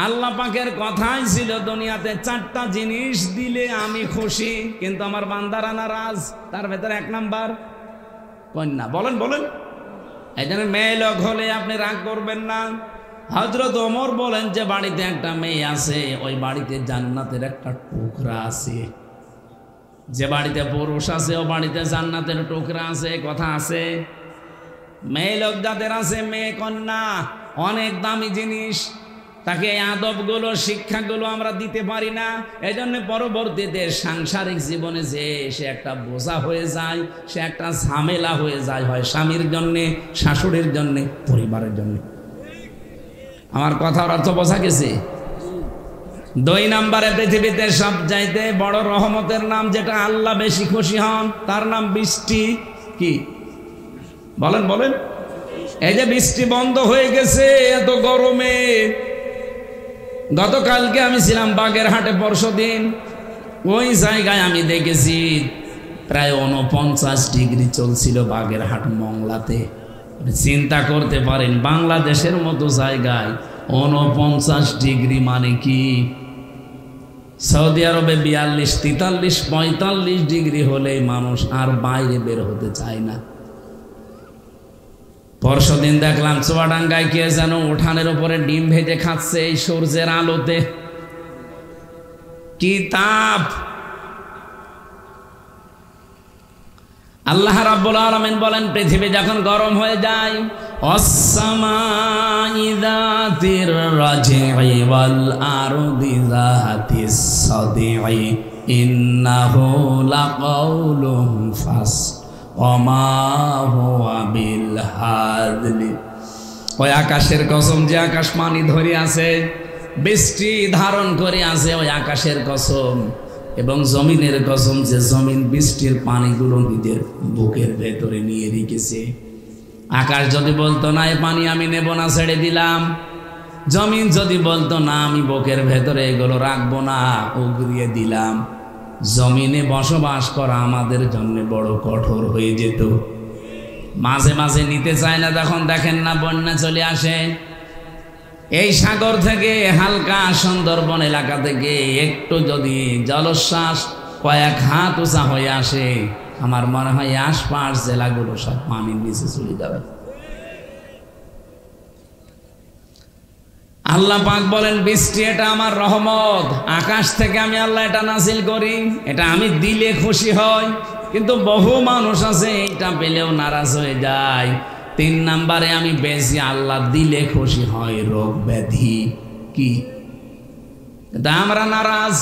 আল্লাহ পাকের কথাই ছিল দুনিয়াতে 4টা জিনিস দিলে আমি খুশি, কিন্তু আমার বান্দারা নারাজ। তার ভেতরে 1 নাম্বার কন্যা। বলেন বলেন, এই জন্য মেয়ে লোক হলে আপনি রাগ করবেন না। হযরত ওমর বলেন যে বাড়িতে একটা মেয়ে আছে, ওই বাড়িতে জান্নাতের একটা টুকরা আছে। যে বাড়িতে পুরুষ আছে ও বাড়িতে জান্নাতের টুকরা আছে, কথা আছে। মেয়ে লোক যাদের আছে, মেয়ে কন্যা অনেক দামি জিনিস, তাকে এই আদবগুলো, শিক্ষাগুলো আমরা দিতে পারি না। এই জন্য পরবর্তীতে সাংসারিক জীবনে যে সে একটা বোঝা হয়ে যায়, সে একটা ঝামেলা হয়ে যায়, হয় স্বামীর জন্যে, শাশুড়ির জন্যে, পরিবারের জন্যে। আমার কথার অর্থ বোঝা গেছে? 2 নম্বরে পৃথিবীতে সবচাইতে বড় রহমতের নাম, যেটা আল্লাহ বেশি খুশি হন, তার নাম বৃষ্টি। কি বলেন বলেন? এই যে বৃষ্টি বন্ধ হয়ে গেছে এত গরমে। গতকালকে আমি ছিলাম বাগেরহাটে, পরশুদিন ওই জায়গায় আমি দেখেছি প্রায় 49 ডিগ্রি চলছিল বাগেরহাট মংলাতে। চিন্তা করতে পারেন বাংলাদেশের মতো জায়গায় 49 ডিগ্রি মানে কি? সৌদি আরবে 42, 43, 45 ডিগ্রি হলে মানুষ আর বাইরে বের হতে চায় না। পরশুদিন দেখলাম চুয়াডাঙ্গায় কে যেন উঠানের উপরে ডিম ভেজে খাচ্ছে এই সূর্যের আলোতে। কি তাপ! আল্লাহ রাব্বুল আলামিন বলেন পৃথিবী যখন গরম হয়ে যায়, অস-সামাই যাতির রাজি'i ওয়াল আরদি যাতিস সাদি'i ইন্নাহু লাকাউলুন ফাসল ওয়া মা হুয়া বিল হাযলি। ওই আকাশের কসম, যে আকাশ পানি ধরে আছে, বৃষ্টি ধারণ করে আছে, ওই আকাশের কসম, এবং জমিনের কসম, যে জমিন বৃষ্টির পানিগুলো নিজের বুকের ভেতরে নিয়ে রেখেছে। আকাশ যদি বলতো না এই পানি আমি নেব না, ছেড়ে দিলাম, জমিন যদি বলতো না আমি বুকের ভেতরে এগুলো রাখবো না, উগরিয়ে দিলাম, জমিনে বসবাস করা আমাদের জন্য বড় কঠোর হয়ে যেত। মাঝে মাঝে নিতে চায় না, তখন দেখেন না বন্যা চলে আসে। এই সাগর থেকে হালকা সুন্দরবন এলাকা থেকে একটু যদি জলোচ্ছ্বাস কয়েক হাত উঁচা হয়ে আসে, আমার মনে হয় আশপাশ জেলাগুলো সব পানির নিচে চলে যাবে। আল্লাহ পাক বলেন বৃষ্টি এটা আমার রহমত, আকাশ থেকে আমি আল্লাহ এটা নাজিল করি, এটা আমি দিলে খুশি হয়। কিন্তু বহু মানুষ আছে এটা পেলেও নারাজ হয়ে যায়। 3 নম্বরে আমি বেশি আল্লাহ দিলে খুশি হয় রোগ ব্যাধি। কি এটা আমরা নারাজ?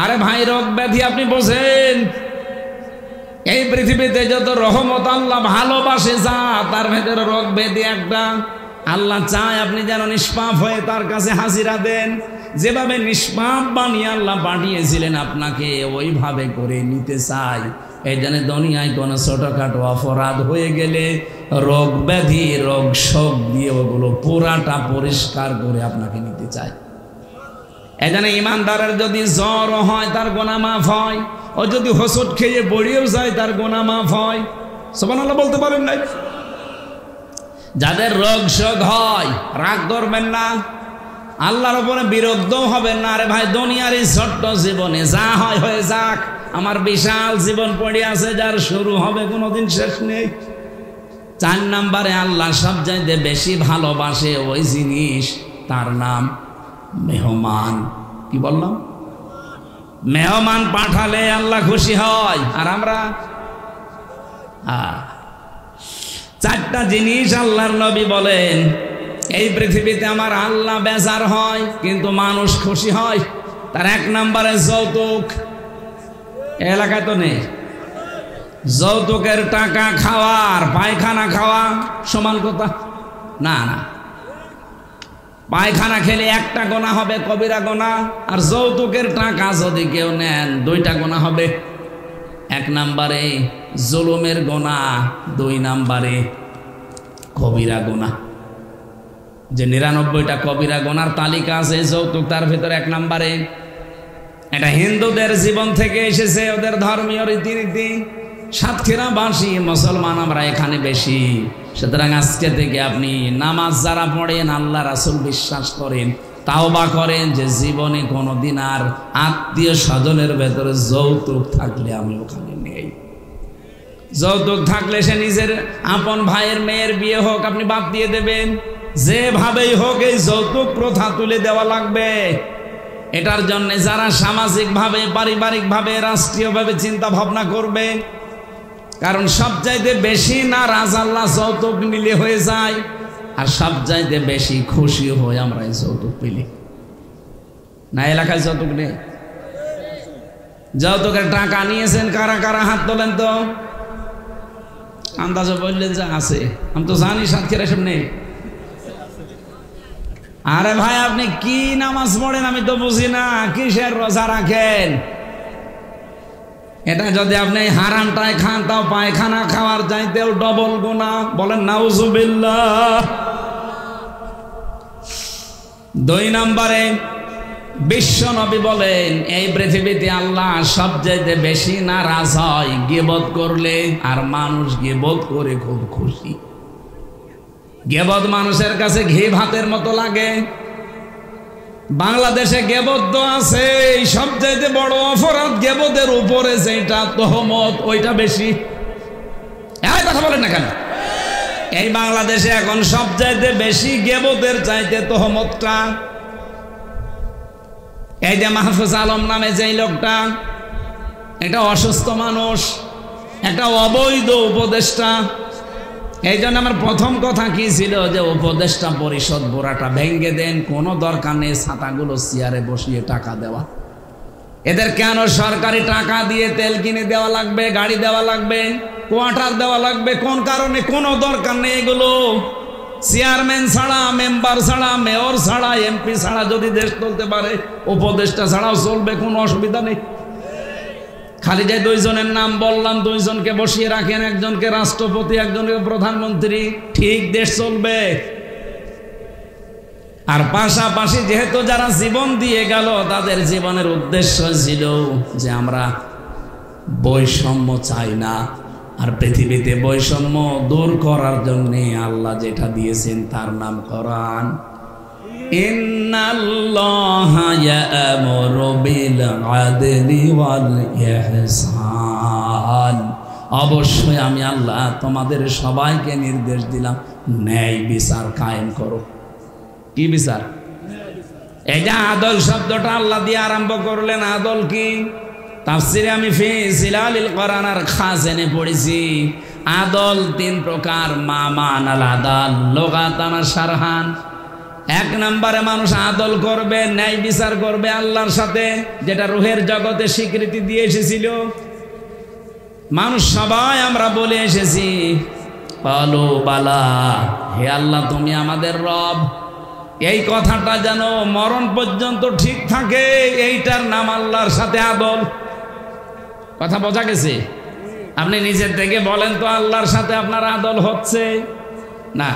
আরে ভাই রোগ ব্যাধি আপনি বোঝেন, এই পৃথিবীতে যত রহমত আল্লাহ ভালোবাসে যা, তার ভেতরে রোগ ব্যাধি একটা। আল্লাহ চায় আপনি যেন নিষ্পাপ হয়ে তার কাছে হাজিরা দেন। যেভাবে নিষ্পাপ বানিয়ে আল্লাহ পাঠিয়েছিলেন আপনাকে, ওইভাবে করে নিতে চাই। এই জন্য দুনিয়ায় কোনো ছোটখাটো অপরাধ হয়ে গেলে রোগ ব্যাধি রোগ শোক দিয়ে ওগুলো পুরাটা পরিষ্কার করে আপনাকে নিতে চায়। এই জন্য ইমানদারের যদি জ্বর হয় তার গোনা মাফ হয়, ও যদি হোঁচট খেয়ে বড়িয়েও যায় তার গোনা মাফ হয়। সুবহানাল্লাহ বলতে পারেন নাই? যাদের রোগ শোক হয় রাগ করবেন না, আল্লাহর উপরে বিরক্ত হবেন না। আরে ভাই দুনিয়ার এই ছোট্ট জীবনে যা হয় হয়ে যাক, আমার বিশাল জীবন পড়ে আছে যার শুরু হবে কোনোদিন শেষ নেই। 4 নম্বরে আল্লাহ সবচাইতে বেশি ভালোবাসে ওই জিনিস, তার নাম মেহমান। কি বললাম? মেহমান পাঠালে আল্লাহ খুশি হয়। আর আমরা 4টা জিনিস আল্লাহর নবী বলেন এই পৃথিবীতে আমার আল্লাহ বেজার হয় কিন্তু মানুষ খুশি হয়। তার 1 নম্বরে যৌতুক। এলাকায় তো নেই। যৌতুকের টাকা খাওয়ার পায়খানা খাওয়া সমান কথা না। না, পায়খানা খেলে 1টা গোনা হবে কবিরা গোনা, আর যৌতুকের টাকা যদি কেউ নেন 2টা গোনা হবে। 1 নম্বরে জুলুমের গোনা, 2 নম্বরে কবিরা গোনা। যে 99টা কবিরা গোনার তালিকা আছে যৌতুক তার ভিতরে 1 নম্বরে। এটা হিন্দুদের জীবন থেকে এসেছে, ওদের ধর্মীয় রীতিনীতি। সাতক্ষীরাবাসী মুসলমান আমরা এখানে বেশি, সুতরাং আজকে থেকে আপনি নামাজ যারা পড়েন, আল্লাহ রাসূল বিশ্বাস করেন, তাওবা করেন যে জীবনে কোনোদিন আর আত্মীয় স্বজনের ভেতরে যৌতুক থাকলে আমি ওখানে নেই। যৌতুক থাকলে সে নিজের আপন ভাইয়ের মেয়ের বিয়ে হোক আপনি বাদ দিয়ে দেবেন, যেভাবেই হোক এই যৌতুক প্রথা তুলে দেওয়া লাগবে। এটার জন্য যারা সামাজিকভাবে, পারিবারিকভাবে, রাষ্ট্রীয়ভাবে চিন্তা ভাবনা করবে, কারণ সবচাইতে বেশি নারাজ আল্লাহ যৌতুক নিলে হয়ে যায়, আর সবচাইতে বেশি খুশি হই আমরা এই যৌতুক পেলে। না এলাকায় যৌতুক নেই? যৌতুকের টাকা নিয়েছেন কারা কারা হাত তোলেন তো। আন্দাজে বললেন যে আছে, আমি তো জানি সাতক্ষীরা এসব নেই। আরে ভাই আপনি কি নামাজ পড়েন আমি তো বুঝি না, কিসের রোজা রাখেন? এটা যদি আপনি হারামটায় খান তাও পায়খানা খাওয়ার চাইতেও ডবল গুনাহ। বলেন নাউজুবিল্লাহ। 2 নম্বরে বিশ্ব নবী বলেন এই পৃথিবীতে আল্লাহ সবচেয়ে বেশি নারাজ হয় গীবত করলে, আর মানুষ গীবত করে খুব খুশি। গীবত মানুষের কাছে ঘি ভাতের মতো লাগে। বাংলাদেশে গীবত তো আছে, সবচেয়ে বড় অপরাধ গীবতের উপরে যেটা তহমত, ওইটা বেশি। এই কথা বলেন না কেন? এই বাংলাদেশে এখন সবচেয়ে বেশি গীবতের চাইতে তহমতটা। এই যে মাহফুজ আলম নামে যেই লোকটা, এটা অসুস্থ মানুষ, একটা অবৈধ উপদেষ্টা। এই জন্য আমার প্রথম কথা কি ছিল যে উপদেষ্টা পরিষদ বোরাটা ভেঙ্গে দেন, কোনো দরকার নেই ছাতাগুলো চেয়ারে বসিয়ে টাকা দেওয়া। এদের কেন সরকারি টাকা দিয়ে তেল কিনে দেওয়া লাগবে, গাড়ি দেওয়া লাগবে, কোয়ার্টার দেওয়া লাগবে? কোন কারণে? কোনো দরকার নেই এগুলো। চেয়ারম্যান ছাড়া, মেম্বার ছাড়া, মেয়র ছাড়া, এমপি ছাড়া যদি দেশ চলতে পারে, উপদেষ্টা ছাড়াও চলবে, কোনো অসুবিধা নেই। খালি যে দুইজনের নাম বললাম, দুইজনকে বসিয়ে রাখেন, একজনকে রাষ্ট্রপতি, একজনকে প্রধানমন্ত্রী, ঠিক দেশ চলবে। আর পাশাপাশি যেহেতু যারা জীবন দিয়ে গেল, তাদের জীবনের উদ্দেশ্য ছিল যে আমরা বৈষম্য চাই না। আর পৃথিবীতে বৈষম্য দূর করার জন্য আল্লাহ যেটা দিয়েছেন তার নাম কোরআন। ইন্নাল্লাহা ইয়া'মুরু বিল আদলি ওয়াল ইহসান, অবশ্যই আমি আল্লাহ তোমাদের সবাইকে নির্দেশ দিলাম ন্যায় বিচার কায়েম করো। কি বিচার? এই যে আদল শব্দটা আল্লাহ দিয়ে আরম্ভ করলেন, আদল কি? তাফসিরে আমি ফি জিলালিল কোরআন আর খাজেনে পড়েছি, আদল তিন প্রকার। মামান আল আদাল লুগাতান শারহান। এক নম্বরে মানুষ আদল করবে, ন্যায় বিচার করবে আল্লাহর সাথে, যেটা রূহের জগতে স্বীকৃতি দিয়ে এসেছিল। মানুষ সবাই আমরা বলে এসেছি বলো বালা, হে আল্লাহ তুমি আমাদের রব। এই কথাটা যেন মরণ পর্যন্ত ঠিক থাকে, এইটার নাম আল্লাহর সাথে আদল। কথা বোঝা গেছে? আপনি নিজের থেকে বলেন তো আল্লাহর সাথে আপনার আদল হচ্ছে না?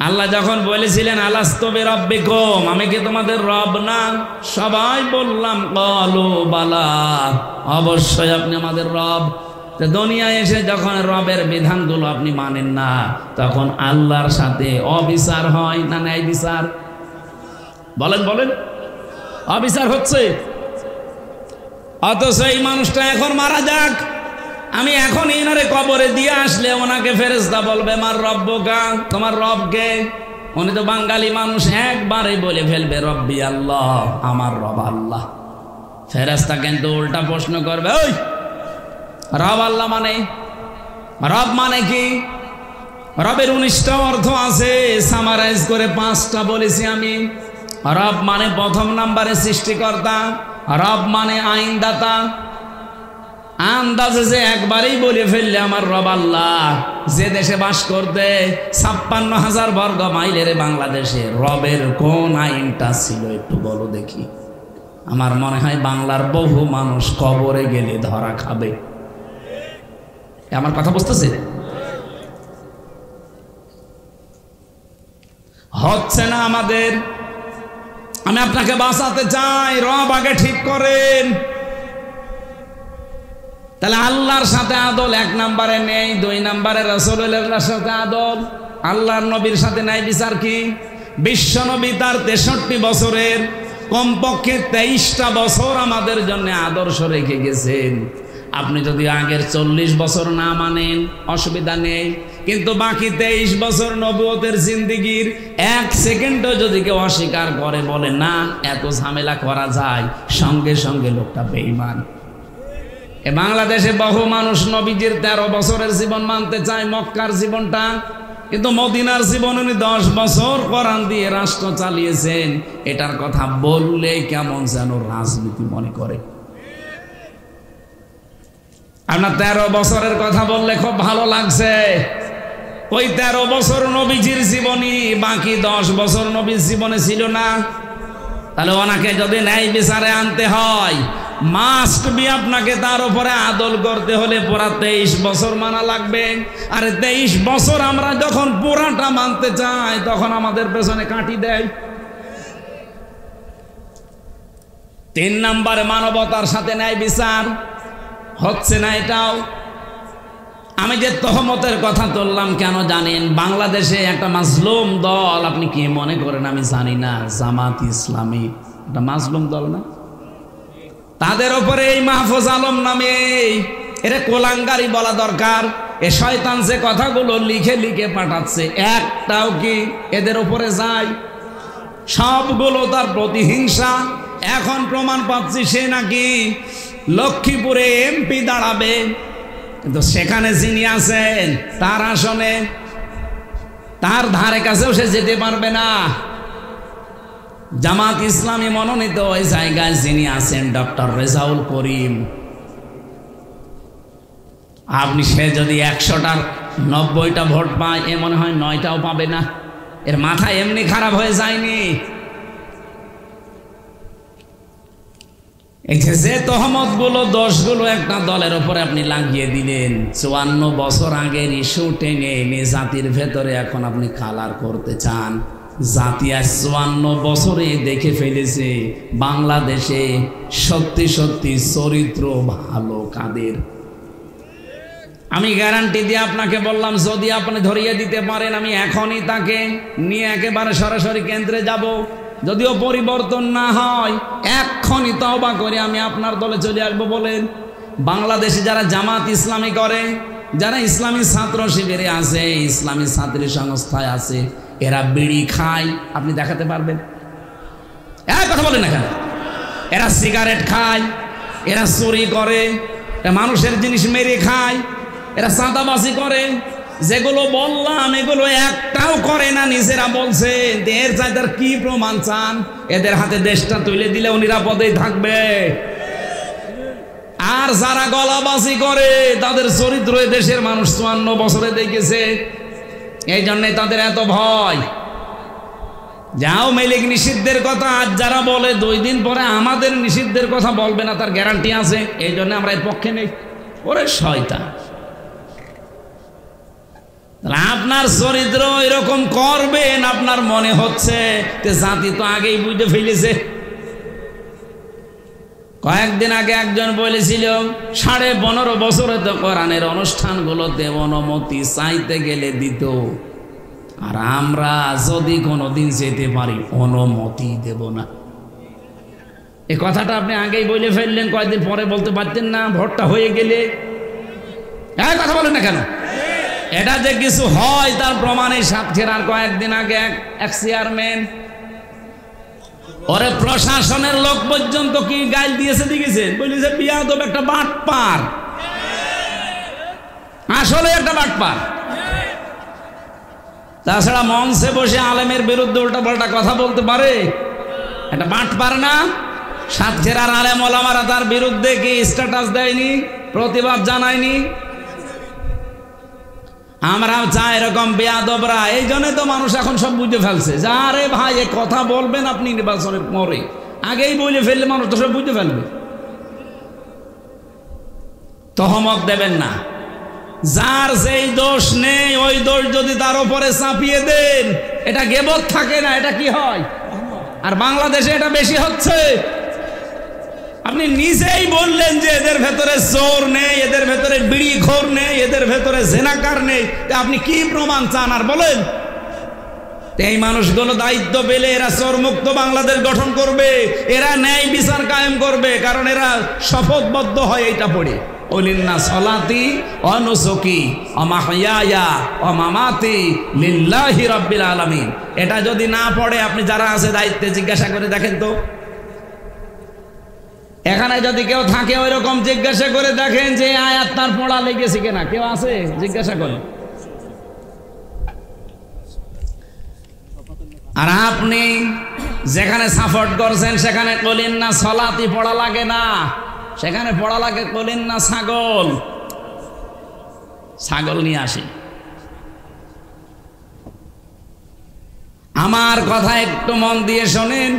আল্লাহ যখন বলেছিলেন আলাস্তু বিরাব্বিকুম, আমি কি তোমাদের রব না? সবাই বললাম ক্বালু বালা, অবশ্যই আপনি আমাদের রব। তো দুনিয়ায় এসে যখন রবের বিধানগুলো আপনি মানেন না, তখন আল্লাহর সাথে অবিচার হয় না ন্যায় বিচার? বলেন বলেন, অবিচার হচ্ছে। অথচ এই মানুষটা এখন মারা যাক, আমি এখন ইনারে কবরে দিয়ে আসলে ওনাকে ফেরেশতা বলবে মার রব্বুকা, তোমার রবকে। উনি তো বাঙালি মানুষ, একবারে বলে ফেলবে রব্বি আল্লাহ, আমার রব আল্লাহ। ফেরেশতা কিন্তু উল্টা প্রশ্ন করবে, ওই রব আল্লাহ মানে? রব মানে কি? রবের 19টা অর্থ আছে, সামারাইজ করে 5টা বলেছি আমি। রব মানে প্রথম নম্বরে সৃষ্টিকর্তা, রব মানে আইনদাতা। আন্দাজে যে একবারেই বলে ফেললে আমার রব আল্লাহ, যে দেশে বাস করতে 56,000 বর্গ মাইলের বাংলাদেশে রবের কোন আইনটা ছিল একটু বলো দেখি। আমার মনে হয় বাংলার বহু মানুষ কবরে গেলে ধরা খাবে। আমার কথা বুঝতেছে? হচ্ছে না আমাদের। আমি আপনাকে বাঁচাতে চাই, রব আগে ঠিক করেন। তাহলে আল্লাহর সাথে আদল 1 নম্বরে নেই, 2 নম্বরে রাসূলুল্লাহর সাথে আদল। আল্লাহর নবীর সাথে ন্যায় বিচার কি? বিশ্ব নবী তার 63 বছরের কমপক্ষে 23টা বছর আমাদের জন্য আদর্শ রেখে গেছেন। আপনি যদি আগের 40 বছর না মানেন অসুবিধা নেই, কিন্তু বাকি 23 বছর নবুয়তের জিন্দেগির 1 সেকেন্ডও যদি কেউ অস্বীকার করে, বলে না এত ঝামেলা করা যায়, সঙ্গে সঙ্গে লোকটা বেঈমান। এ বাংলাদেশে বহু মানুষ নবীজির 13 বছরের জীবন মানতে চায়, মক্কার জীবনটা, কিন্তু মদিনার জীবন উনি 10 বছর কোরআন দিয়ে রাষ্ট্র চালিয়েছেন। এটার কথা বললে কেমন যেন রাজনীতি মনে করে। আপনার 13 বছরের কথা বললে খুব ভালো লাগছে, ওই 13 বছর নবীজির জীবনী, বাকি 10 বছর নবীর জীবনে ছিল না। তাহলে ওনাকে যদি ন্যায় বিচারে আনতে হয়, মাস্ট বি আপনাকে তার উপরে আদল করতে হলে পুরা 23 বছর মানা লাগবে। আর 23 বছর আমরা যখন পুরাটা মানতে চাই, তখন আমাদের পেছনে কাটি দেয়। 3 নম্বরে মানবতার সাথে ন্যায় বিচার হচ্ছে না। এটাও আমি যে তহমতের কথা তুললাম কেন জানেন? বাংলাদেশে একটা মাজলুম দল, আপনি কি মনে করেন আমি জানি না, জামাত ইসলামী একটা মাজলুম দল না? তাদের উপরে এই মাহফুজ আলম নামে এরা কোলাঙ্গারি বলা দরকার। এ শয়তান যে কথাগুলো লিখে লিখে পাঠাচ্ছে একটাও কি এদের উপরে যায়? সবগুলো তার প্রতিহিংসা। এখন প্রমাণ পাচ্ছি সে নাকি লক্ষ্মীপুরে এমপি দাঁড়াবে, কিন্তু সেখানে যিনি আছেন তার আসনে তার ধারে কাছেও সে যেতে পারবে না। জামাত ইসলামী মনোনীত ওই জায়গায় যিনি আছেন ডক্টর রেজাউল করিম, আপনি সে যদি 100টার 90টা ভোট পায়, এ মনে হয় 9টাও পাবে না। এর মাথা এমনি খারাপ হয়ে যায়নি। এই যে তহমত গুলো দোষগুলো একটা দলের উপরে আপনি লাগিয়ে দিলেন, 54 বছর আগের ইস্যু টেনে এনে জাতির ভেতরে এখন আপনি কালার করতে চান। জাতি আজ 54 বছরে দেখে ফেলেছে বাংলাদেশে সত্যি সত্যি চরিত্র ভালো কাদের। আমি গ্যারান্টি দিয়ে আপনাকে বললাম, যদি আপনি ধরিয়ে দিতে পারেন আমি এখনই তাকে নিয়ে একেবারে সরাসরি কেন্দ্রে যাব। যদিও পরিবর্তন না হয় এক্ষুনি তওবা করে আমি আপনার দলে চলে আসবো। বলেন, বাংলাদেশে যারা জামাত ইসলামী করে, যারা ইসলামী ছাত্র শিবিরে আছে, ইসলামী ছাত্রী সংস্থায় আছে, এরা বিড়ি খায়, আপনি দেখাতে পারবেন? কথা বলেন না কেন? এরা সিগারেট খায়, এরা চুরি করে, এরা মানুষের জিনিস মেরে খায়, এরা চাঁদাবাজি করে। যেগুলো বললাম এগুলো একটাও করে না, নিজেরা বলছে। এর চাইতে কি প্রমাণ চান? এদের হাতে দেশটা তুলে দিলেও নিরাপদেই থাকবে। আর যারা গলাবাজি করে তাদের চরিত্র দেশের মানুষ 54 বছরে দেখেছে। এই জন্যে তাদের এত ভয়। যাও মেলিক নিষিদ্ধের কথা আজ যারা বলে 2 দিন পরে আমাদের নিষিদ্ধের কথা বলবে না, তার গ্যারান্টি আছে। এই জন্য আমরা এর পক্ষে নেই। ওরে শয়তান, আপনার চরিত্র এরকম করবেন আপনার মনে হচ্ছে জাতি তো আগেই বুঝতে ফেলেছে। কয়েকদিন আগে একজন বলেছিল 15.5 বছরে তো কোরআনের অনুষ্ঠানগুলোতে অনুমতি চাইতে গেলে দিত, আর আমরা যদি কোনোদিন যেতে পারি অনুমতি দেব না। এই কথাটা আপনি আগেই বলে ফেললেন, কয়েকদিন পরে বলতে পারতেন না? ভোটটা হয়ে গেলে কথা বলেন না কেন? এটা যে কিছু হয় তার প্রমাণে সাতক্ষীরার কয়েকদিন আগে এক চেয়ারম্যান, ওরে প্রশাসনের লোক পর্যন্ত কি গাইল দিয়েছে দেখেছেন? বলেছে বিয়াদব, একটা বাটপার, আসলে একটা বাটপার। তাছাড়া মঞ্চে বসে আলেমের বিরুদ্ধে উল্টা পাল্টা কথা বলতে পারে, একটা বাটপার না? সাতক্ষীরার আলেম ওলামারা তার বিরুদ্ধে কি স্ট্যাটাস দেয়নি, প্রতিবাদ জানায়নি? আমরাও চাই এরকম বেয়াদবরা। এই জন্য তো মানুষ এখন সব বুঝে ফেলছে যে আরে ভাই এ কথা বলবেন আপনি নির্বাচনের পরে, আগেই বলে ফেললে মানুষ তো সব বুঝে ফেলবে। তহমত দেবেন না। যার যেই দোষ নেই ওই দোষ যদি তার উপরে চাপিয়ে দেন, এটা গেবত থাকে না, এটা কি হয়? আর বাংলাদেশে এটা বেশি হচ্ছে। আপনি নিজেই বললেন যে এদের ভেতরে চোর নেই, এদের ভেতরে বিড়িখোর নেই, এদের ভেতরে জেনাকার নেই, আপনি কি প্রমাণ চান? আর বলেন, এই মানুষগুলো দায়িত্ব পেলে এরা চোরমুক্ত বাংলাদেশ গঠন করবে, এরা ন্যায় বিচার কায়েম করবে, কারণ এরা শপথবদ্ধ হয় এইটা পড়ে, ওলিন্না সলাতি অনুসুকি অমাহিয়া অমামাতি লিল্লাহি রাব্বিল আলামিন। এটা যদি না পড়ে আপনি যারা আছে দায়িত্বে জিজ্ঞাসা করে দেখেন তো। এখানে যদি কেউ থাকে ওই রকম জিজ্ঞাসা করে দেখেন যে আয়াত তার পড়া লেগেছে কিনা, কেউ আছে? জিজ্ঞাসা করে। আর আপনি যেখানে সাপোর্ট করছেন সেখানে কলিন না সলাতি পড়া লাগে না, সেখানে পড়া লাগে কলিন না ছাগল। ছাগল নিয়ে আসি। আমার কথা একটু মন দিয়ে শোনেন।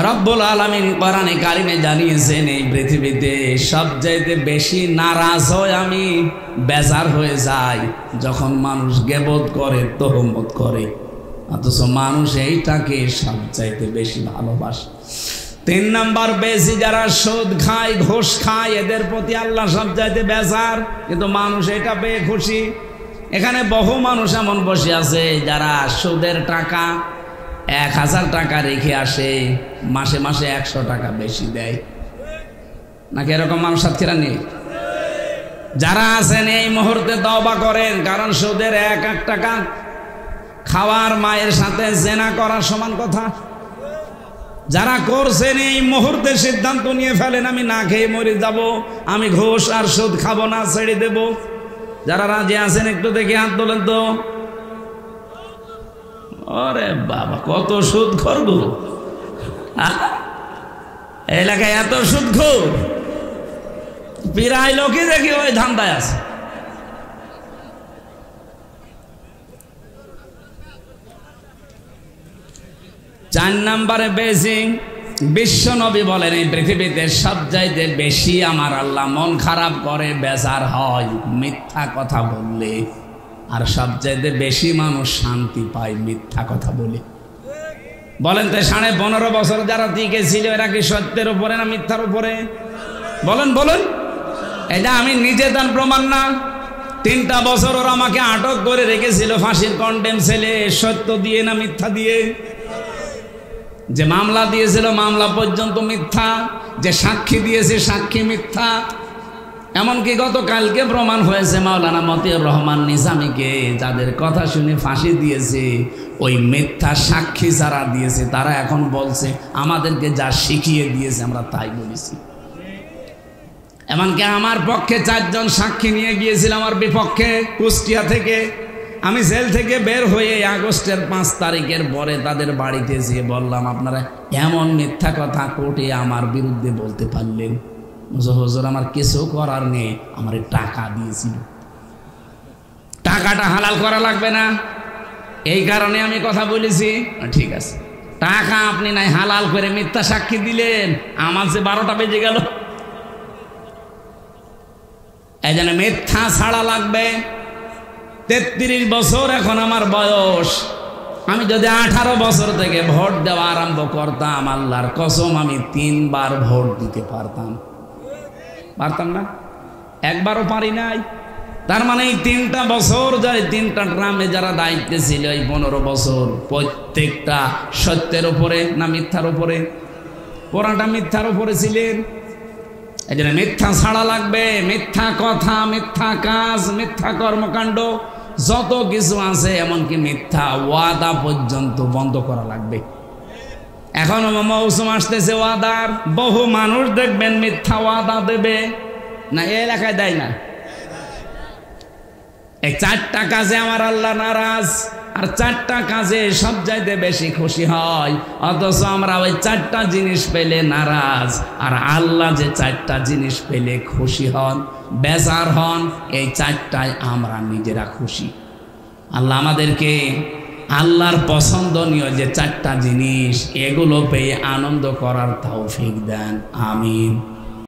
রব্বুল আলামিন কোরআনে কারিমে জানিয়েছেন এই পৃথিবীতে সবচাইতে বেশি নারাজ হয় আমি, বেজার হয়ে যায় যখন মানুষ গীবত করে, তহমত করে, অথচ মানুষ এইটাকে সবচাইতে বেশি ভালোবাসে। তিন নাম্বার বেশি যারা সুদ খায় ঘুষ খায় এদের প্রতি আল্লাহ সবচাইতে বেজার, কিন্তু মানুষ এটা পেয়ে খুশি। এখানে বহু মানুষ এমন বসে আছে যারা সুদের টাকা 1000 টাকা রেখে আসে, মাসে মাসে 100 টাকা বেশি দেয়, নাকি এরকম মানুষ সাতক্ষীরা নেই? যারা আছেন এই মুহূর্তে তওবা করেন, কারণ সুদের 1 টাকা খাওয়ার মায়ের সাথে জেনা করার সমান কথা। যারা করছেন এই মুহূর্তে সিদ্ধান্ত নিয়ে ফেলেন, আমি না খেয়ে মরে যাব, আমি ঘুষ আর সুদ খাবো না, ছেড়ে দেব। যারা রাজি আছেন একটু দেখে হাত তোলেন তো। আরে বাবা, কত সুদ খরগো এলাকায়, এত সুদ খোর, প্রায় লোকই দেখি ওই ধান্দায় আছে। চার নম্বরে বেশি, বিশ্ব নবী বলেন এই পৃথিবীতে সবচাইতে বেশি আমার আল্লাহ মন খারাপ করে, বেজার হয় মিথ্যা কথা বললে, আর সবচাইতে বেশি মানুষ শান্তি পায় মিথ্যা কথা বলে। বলেন তো 15.5 বছর যারা টিকে ছিল এরা কি সত্যের উপরে না মিথ্যার উপরে? বলেন বলেন, এটা আমি নিজে তার প্রমাণ না। 3টা বছর ওরা আমাকে আটক করে রেখেছিল ফাঁসির কন্ডেম ছেলে, সত্য দিয়ে না মিথ্যা দিয়ে? যে মামলা দিয়েছিল মামলা পর্যন্ত মিথ্যা, যে সাক্ষী দিয়েছে সাক্ষী মিথ্যা। এমনকি গতকালকে প্রমাণ হয়েছে মাওলানা মতিউর রহমান নিজামীকে যাদের কথা শুনে ফাঁসি দিয়েছে, ওই মিথ্যা সাক্ষী যারা দিয়েছে তারা এখন বলছে আমাদেরকে যা শিখিয়ে দিয়েছে আমরা তাই বলেছি। এমনকি আমার পক্ষে 4 জন সাক্ষী নিয়ে গিয়েছিল আমার বিপক্ষে কুষ্টিয়া থেকে। আমি জেল থেকে বের হয়ে আগস্টের 5 তারিখের পরে তাদের বাড়িতে যেয়ে বললাম, আপনারা এমন মিথ্যা কথা কোর্টে আমার বিরুদ্ধে বলতে পারলেন? হুজুর আমার কিছু করার নেই, আমার টাকা দিয়েছিল, টাকাটা হালাল করা লাগবে না, এই কারণে আমি কথা বলেছি। ঠিক আছে, টাকা আপনি নাই হালাল করে মিথ্যা সাক্ষী দিলেন, আমার যে 12টা বেজে গেল। এই জন্য মিথ্যা ছাড়া লাগবে। 33 বছর এখন আমার বয়স, আমি যদি 18 বছর থেকে ভোট দেওয়া আরম্ভ করতাম, আল্লাহর কসম আমি 3 বার ভোট দিতে পারতাম। পারতাম না? একবারও পারি নাই। তার মানে এই 3টা বছর যারা 3টা গ্রামে যারা দায়িত্বে ছিল, এই 15 বছর প্রত্যেকটা সত্যের উপরে না মিথ্যার উপরে? পুরাটা মিথ্যার উপরে ছিলেন। এই জন্য মিথ্যা ছাড়া লাগবে। মিথ্যা কথা, মিথ্যা কাজ, মিথ্যা কর্মকাণ্ড যত কিছু আছে, এমনকি মিথ্যা ওয়াদা পর্যন্ত বন্ধ করা লাগবে। এখন মৌসুম আসতেছে ওয়াদার, বহু মানুষ দেখবেন মিথ্যা ওয়াদা দেবে না, এই এলাকায় দেয় না। এই 4টা কাজে আমার আল্লাহ নারাজ, আর 4টা কাজে সব চাইতে বেশি খুশি হয়, অথচ আমরা ওই 4টা জিনিস পেলে নারাজ, আর আল্লাহ যে 4টা জিনিস পেলে খুশি হন, বেজার হন, এই 4টায় আমরা নিজেরা খুশি। আল্লাহ আমাদেরকে আল্লাহর পছন্দনীয় যে 4টা জিনিস, এগুলো পেয়ে আনন্দ করার তৌফিক দেন। আমিন।